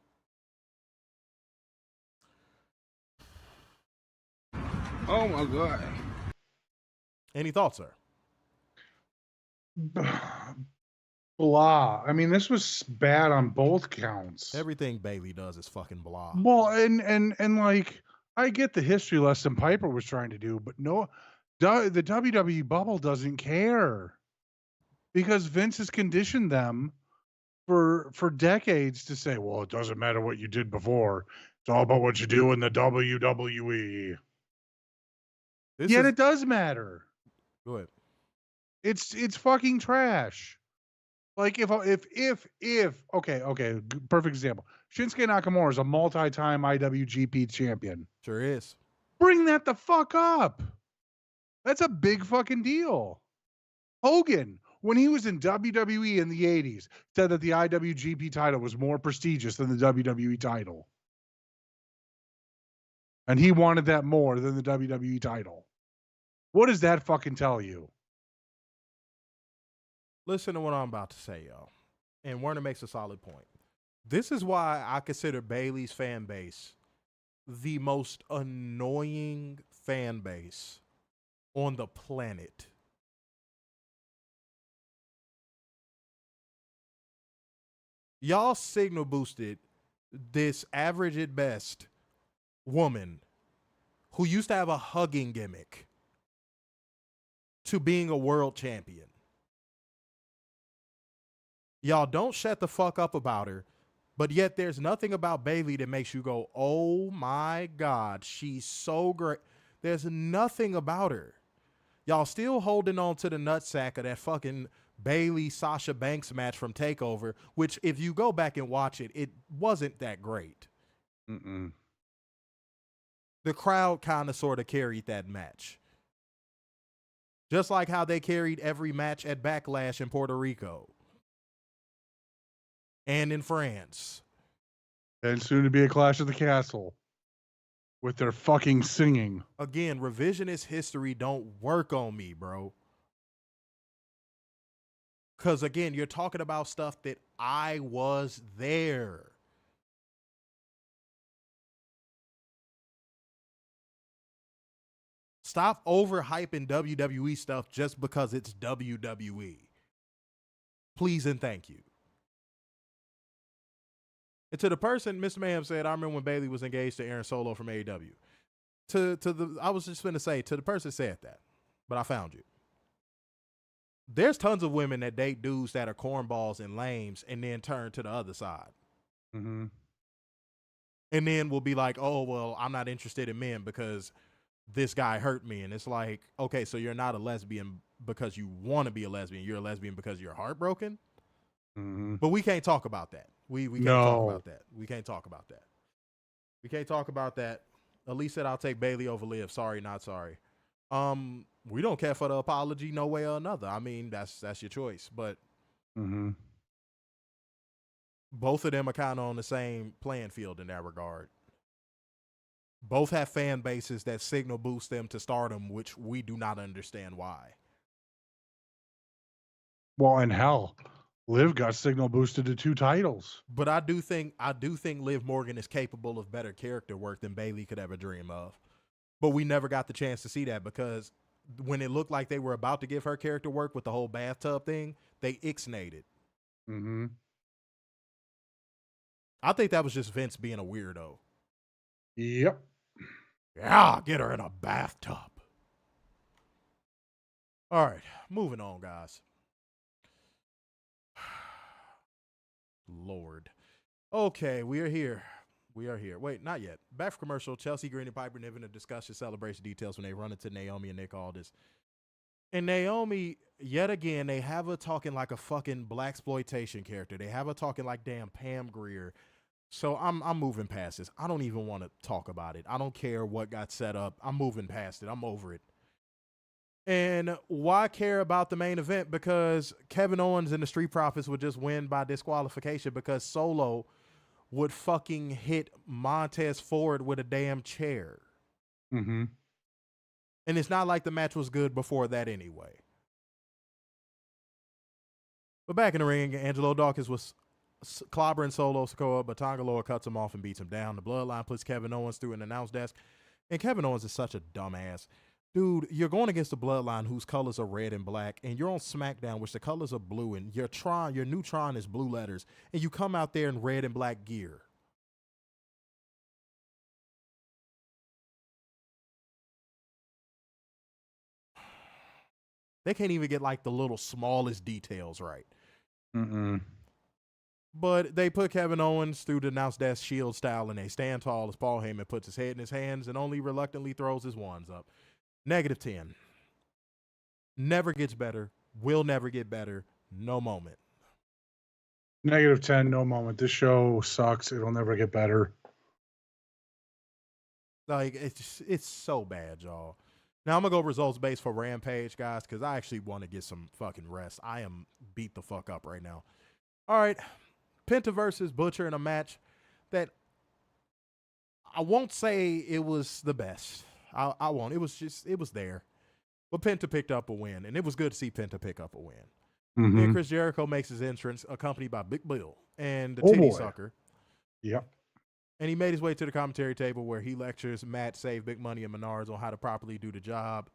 Oh my God. Any thoughts, sir? Blah. I mean, this was bad on both counts. Everything Bayley does is fucking blah. Well, and like, I get the history lesson Piper was trying to do, but no, the WWE bubble doesn't care because Vince has conditioned them for decades to say, well, it doesn't matter what you did before. It's all about what you do in the WWE. Yet it does matter. Go ahead. It's fucking trash. Like if okay, perfect example. Shinsuke Nakamura is a multi-time IWGP champion. Sure is. Bring that the fuck up. That's a big fucking deal. Hogan, when he was in WWE in the 80s, said that the IWGP title was more prestigious than the WWE title. And he wanted that more than the WWE title. What does that fucking tell you? Listen to what I'm about to say, y'all. And Werner makes a solid point. This is why I consider Bayley's fan base the most annoying fan base on the planet. Y'all signal boosted this average at best woman who used to have a hugging gimmick to being a world champion. Y'all don't shut the fuck up about her, but yet there's nothing about Bayley that makes you go, oh my God, she's so great. There's nothing about her. Y'all still holding on to the nutsack of that fucking Bayley Sasha Banks match from TakeOver, which if you go back and watch it, it wasn't that great. Mm-mm. The crowd kind of sort of carried that match. Just like how they carried every match at Backlash in Puerto Rico. And in France. And soon to be a Clash of the Castle. With their fucking singing. Again, revisionist history don't work on me, bro. Because, again, you're talking about stuff that I was there. Stop overhyping WWE stuff just because it's WWE. Please and thank you. And to the person, Mr. Mayhem said, I remember when Bayley was engaged to Aaron Solo from AEW. I was just going to say, to the person said that, but I found you. There's tons of women that date dudes that are cornballs and lames and then turn to the other side. Mm-hmm. And then will be like, oh, well, I'm not interested in men because this guy hurt me. And it's like, okay, so you're not a lesbian because you want to be a lesbian. You're a lesbian because you're heartbroken. Mm-hmm. But we can't talk about that. We can't talk about that. We can't talk about that. We can't talk about that. Elise said, I'll take Bayley over Liv. Sorry, not sorry. We don't care for the apology no way or another. I mean, that's your choice. But both of them are kind of on the same playing field in that regard. Both have fan bases that signal boost them to stardom, which we do not understand why. Well, and hell, Liv got signal boosted to 2 titles. But I do think Liv Morgan is capable of better character work than Bayley could ever dream of. But we never got the chance to see that because when it looked like they were about to give her character work with the whole bathtub thing, they ixnayed it. Mm-hmm. I think that was just Vince being a weirdo. Yep. Yeah, get her in a bathtub. All right, moving on, guys. Lord. Okay, we are here. Wait, not yet. Back for commercial. Chelsea Green and Piper Niven to discuss your celebration details when they run into Naomi and Nick Aldis. And Naomi, yet again, they have her talking like a fucking blaxploitation character. They have her talking like damn Pam Grier. So I'm moving past this. I don't even want to talk about it. I don't care what got set up. I'm moving past it. I'm over it. And why care about the main event? Because Kevin Owens and the Street Profits would just win by disqualification because Solo would fucking hit Montez Ford with a damn chair. Mm-hmm. And it's not like the match was good before that anyway. But back in the ring, Angelo Dawkins was clobbering Solo Sikoa, but Tonga Loa cuts him off and beats him down. The Bloodline puts Kevin Owens through an announce desk. And Kevin Owens is such a dumbass. Dude, you're going against the Bloodline whose colors are red and black, and you're on SmackDown, which the colors are blue, and your Neutron is blue letters, and you come out there in red and black gear. They can't even get like the little smallest details right. Mm-mm. But they put Kevin Owens through the announce desk Shield style, and they stand tall as Paul Heyman puts his head in his hands and only reluctantly throws his wands up. -10. Never gets better. Will never get better. No moment. -10, no moment. This show sucks. It'll never get better. Like, it's so bad, y'all. Now, I'm going to go results based for Rampage, guys, because I actually want to get some fucking rest. I am beat the fuck up right now. All right. Penta versus Butcher in a match that I won't say it was the best. I won't. It was there. But Penta picked up a win, and it was good to see Penta pick up a win. Mm-hmm. Then Chris Jericho makes his entrance, accompanied by Big Bill and the Titty Sucker. Yep. And he made his way to the commentary table where he lectures Matt, Save, Big Money, and Menards on how to properly do the job.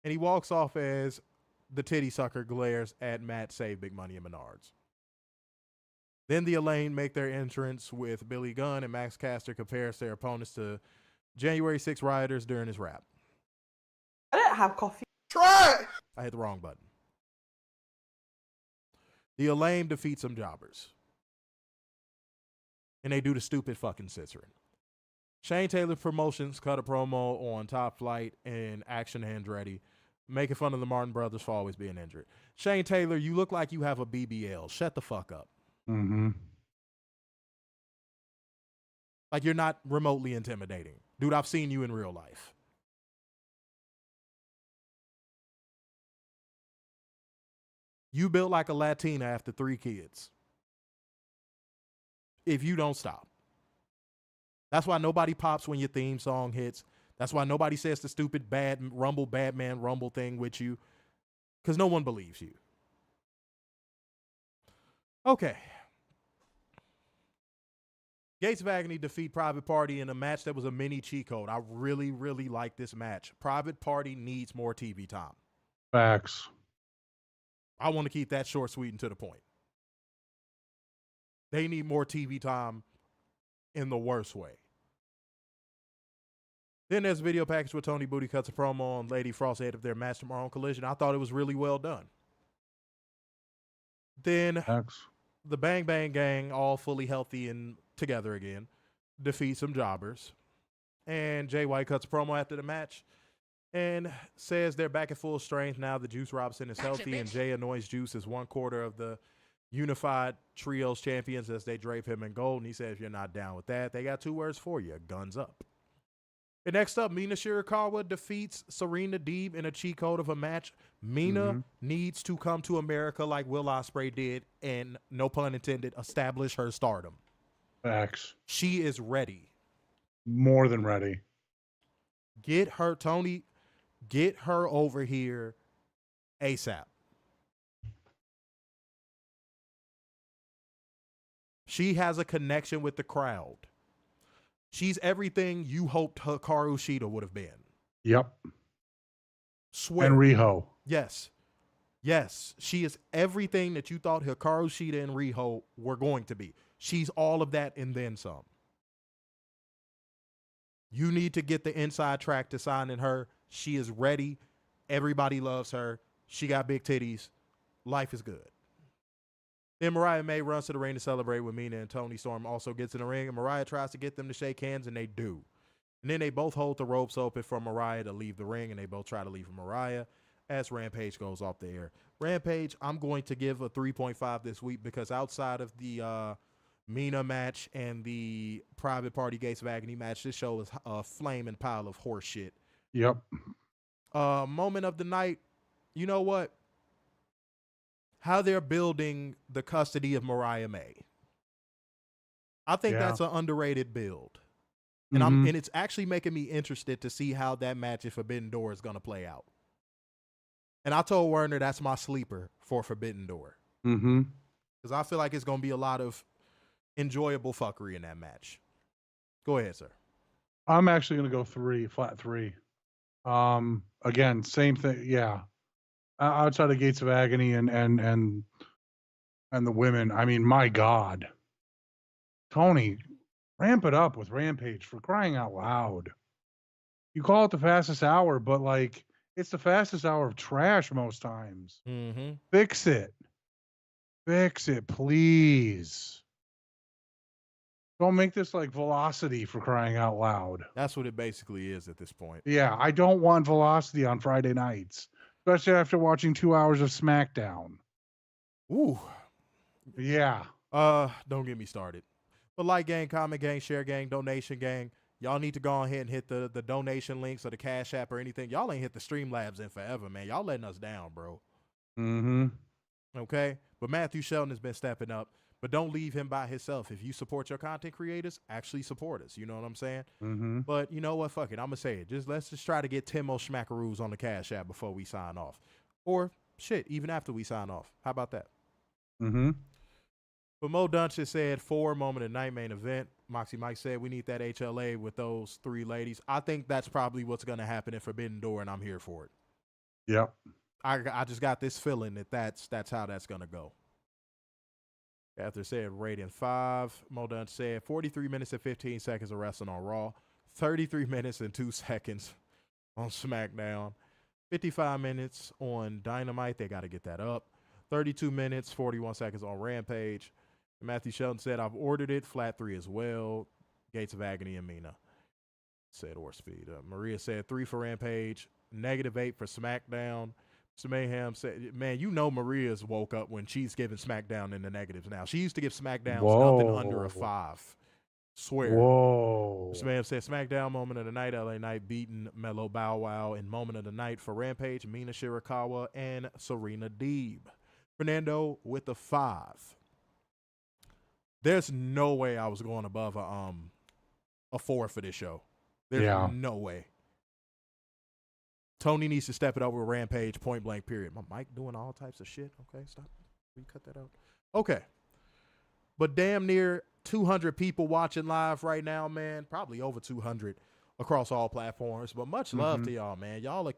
And he walks off as the Titty Sucker glares at Matt, Save, Big Money, and Menards. Then the Elaine make their entrance with Billy Gunn, and Max Caster compares their opponents to January 6 rioters during his rap. I didn't have coffee. Try it. I hit the wrong button. The Elaine defeats some jobbers. And they do the stupid fucking scissoring. Shane Taylor Promotions cut a promo on Top Flight and Action Andretti, making fun of the Martin brothers for always being injured. Shane Taylor, you look like you have a BBL. Shut the fuck up. Mm-hmm. Like, you're not remotely intimidating. Dude, I've seen you in real life. You built like a Latina after 3 kids. If you don't stop. That's why nobody pops when your theme song hits. That's why nobody says the stupid Batman Rumble thing with you. Because no one believes you. Okay. Gates of Agony defeat Private Party in a match that was a mini cheat code. I really, really like this match. Private Party needs more TV time. Facts. I want to keep that short, sweet, and to the point. They need more TV time in the worst way. Then there's a video package where Tony Booty cuts a promo on Lady Frost ahead of their match tomorrow on Collision. I thought it was really well done. Then Facts. the Bang Bang Gang, all fully healthy and together again, defeat some jobbers. And Jay White cuts a promo after the match and says they're back at full strength now that Juice Robinson is healthy and Jay anoints Juice as 1/4 of the Unified Trios champions as they drape him in gold. And he says, if you're not down with that, they got 2 words for you: guns up. And next up, Mina Shirakawa defeats Serena Deeb in a cheat code of a match. Mina needs to come to America like Will Ospreay did and, no pun intended, establish her stardom. Facts. She is ready. More than ready. Get her, Tony, get her over here ASAP. She has a connection with the crowd. She's everything you hoped Hikaru Shida would have been. Yep. Swear. And Riho. Yes. Yes. She is everything that you thought Hikaru Shida and Riho were going to be. She's all of that and then some. You need to get the inside track to signing her. She is ready. Everybody loves her. She got big titties. Life is good. Then Mariah May runs to the ring to celebrate with Mina, and Toni Storm also gets in the ring, and Mariah tries to get them to shake hands, and they do. And then they both hold the ropes open for Mariah to leave the ring, and they both try to leave Mariah as Rampage goes off the air. Rampage, I'm going to give a 3.5 this week because outside of the Mina match and the Private Party Gates of Agony match, this show is a flaming pile of horse shit. Yep. Moment of the night, you know what? How they're building the custody of Mariah May. I think that's an underrated build. And and it's actually making me interested to see how that match at Forbidden Door is going to play out. And I told Werner that's my sleeper for Forbidden Door. Because I feel like it's going to be a lot of enjoyable fuckery in that match. Go ahead, sir. I'm actually going to go 3, flat 3. Again, same thing. Yeah. Outside of Gates of Agony and the women, I mean, my God, Tony, ramp it up with Rampage, for crying out loud. You call it the fastest hour, but like it's the fastest hour of trash most times. Fix it, please. Don't make this like Velocity, for crying out loud. That's what it basically is at this point. Yeah, I don't want Velocity on Friday nights. Especially after watching 2 hours of SmackDown. Ooh. Yeah. Don't get me started. But like gang, comment gang, share gang, donation gang, y'all need to go ahead and hit the donation links or the Cash App or anything. Y'all ain't hit the Streamlabs in forever, man. Y'all letting us down, bro. Okay? But Matthew Shelton has been stepping up. But don't leave him by himself. If you support your content creators, actually support us. You know what I'm saying? But you know what? Fuck it. I'm going to say it. Let's just try to get Timo Schmackaroos on the Cash App before we sign off. Or, shit, even after we sign off. How about that? But Mo Dunch has said 4 moment of night main event. Moxie Mike said we need that HLA with those 3 ladies. I think that's probably what's going to happen in Forbidden Door, and I'm here for it. Yep. I just got this feeling that that's how that's going to go. After said rating 5, Mo Dunn said 43 minutes and 15 seconds of wrestling on Raw, 33 minutes and 2 seconds on SmackDown, 55 minutes on Dynamite. They got to get that up. 32 minutes, 41 seconds on Rampage. And Matthew Shelton said, I've ordered it. Flat 3 as well. Gates of Agony and Mina. Said or speed. Maria said 3 for Rampage, -8 for SmackDown. So Mayhem said, man, you know Maria's woke up when she's giving SmackDown in the negatives now. She used to give SmackDowns nothing under a 5. Swear. Whoa. So Mayhem said, SmackDown moment of the night, LA Knight beating Mellow Bow Wow, and moment of the night for Rampage, Mina Shirakawa and Serena Deeb. Fernando with a 5. There's no way I was going above a 4 for this show. There's no way. Tony needs to step it up with Rampage, point blank, period. My mic doing all types of shit. Okay, stop. Will you cut that out? Okay. But damn near 200 people watching live right now, man. Probably over 200 across all platforms. But much love to y'all, man. Y'all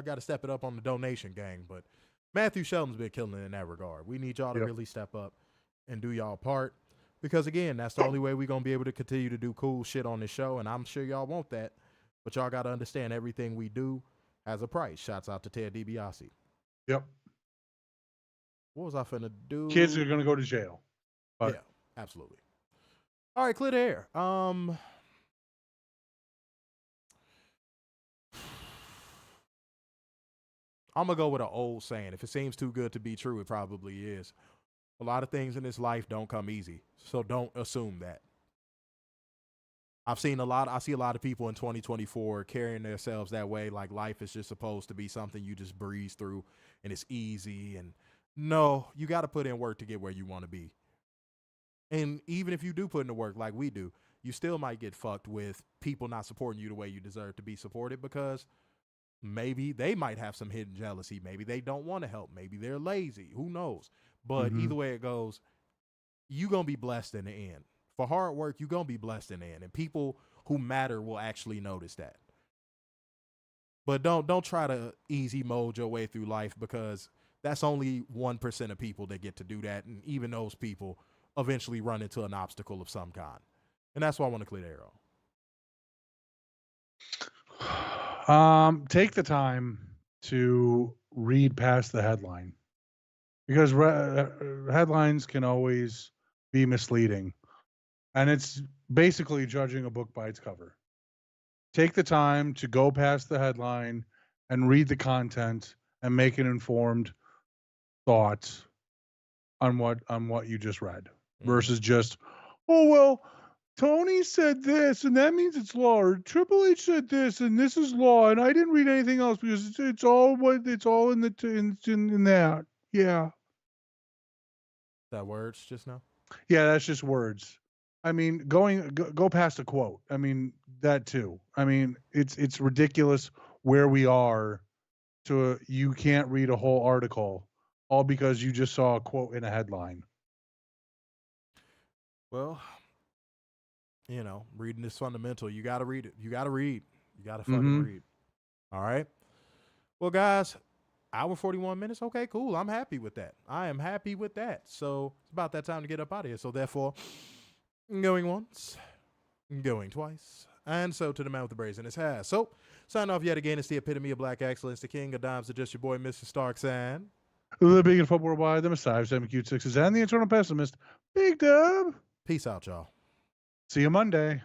got to step it up on the donation gang. But Matthew Shelton's been killing it in that regard. We need y'all to really step up and do y'all part. Because, again, that's the only way we're going to be able to continue to do cool shit on this show. And I'm sure y'all want that. But y'all got to understand everything we do has a price. Shouts out to Ted DiBiase. Yep. What was I finna do? Kids are going to go to jail. But yeah, absolutely. All right, clear the air. I'm going to go with an old saying. If it seems too good to be true, it probably is. A lot of things in this life don't come easy. So don't assume that. I see a lot of people in 2024 carrying themselves that way, like life is just supposed to be something you just breeze through and it's easy. And no, you got to put in work to get where you want to be. And even if you do put in the work like we do, you still might get fucked with people not supporting you the way you deserve to be supported, because maybe they might have some hidden jealousy. Maybe they don't want to help. Maybe they're lazy. Who knows? But either way it goes, you're going to be blessed in the end. For hard work, you're going to be blessed in the end. And people who matter will actually notice that. But don't try to easy mode your way through life, because that's only 1% of people that get to do that. And even those people eventually run into an obstacle of some kind. And that's why I want to clear the arrow. Take the time to read past the headline, because headlines can always be misleading. And it's basically judging a book by its cover. Take the time to go past the headline and read the content and make an informed thought on what you just read, versus just, oh, well, Tony said this and that means it's law, or Triple H said this and this is law, and I didn't read anything else because it's all in that. Yeah. That words just now? Yeah, that's just words. I mean, go past a quote. I mean, that too. I mean, it's ridiculous where we are to you can't read a whole article all because you just saw a quote in a headline. Well, reading is fundamental. You got to read it. You got to read. You got to fucking read. All right. Well, guys, hour 41 minutes. Okay, cool. I'm happy with that. I am happy with that. So it's about that time to get up out of here. So therefore, going once, going twice. And so to the man with the braids in his hair. So sign off yet again. It's the epitome of black excellence, the king of dimes, the just your boy, Mr. Starks, and the big and football worldwide, the Messiah, 7 cute sixes, and the eternal pessimist, Big Dub. Peace out, y'all. See you Monday.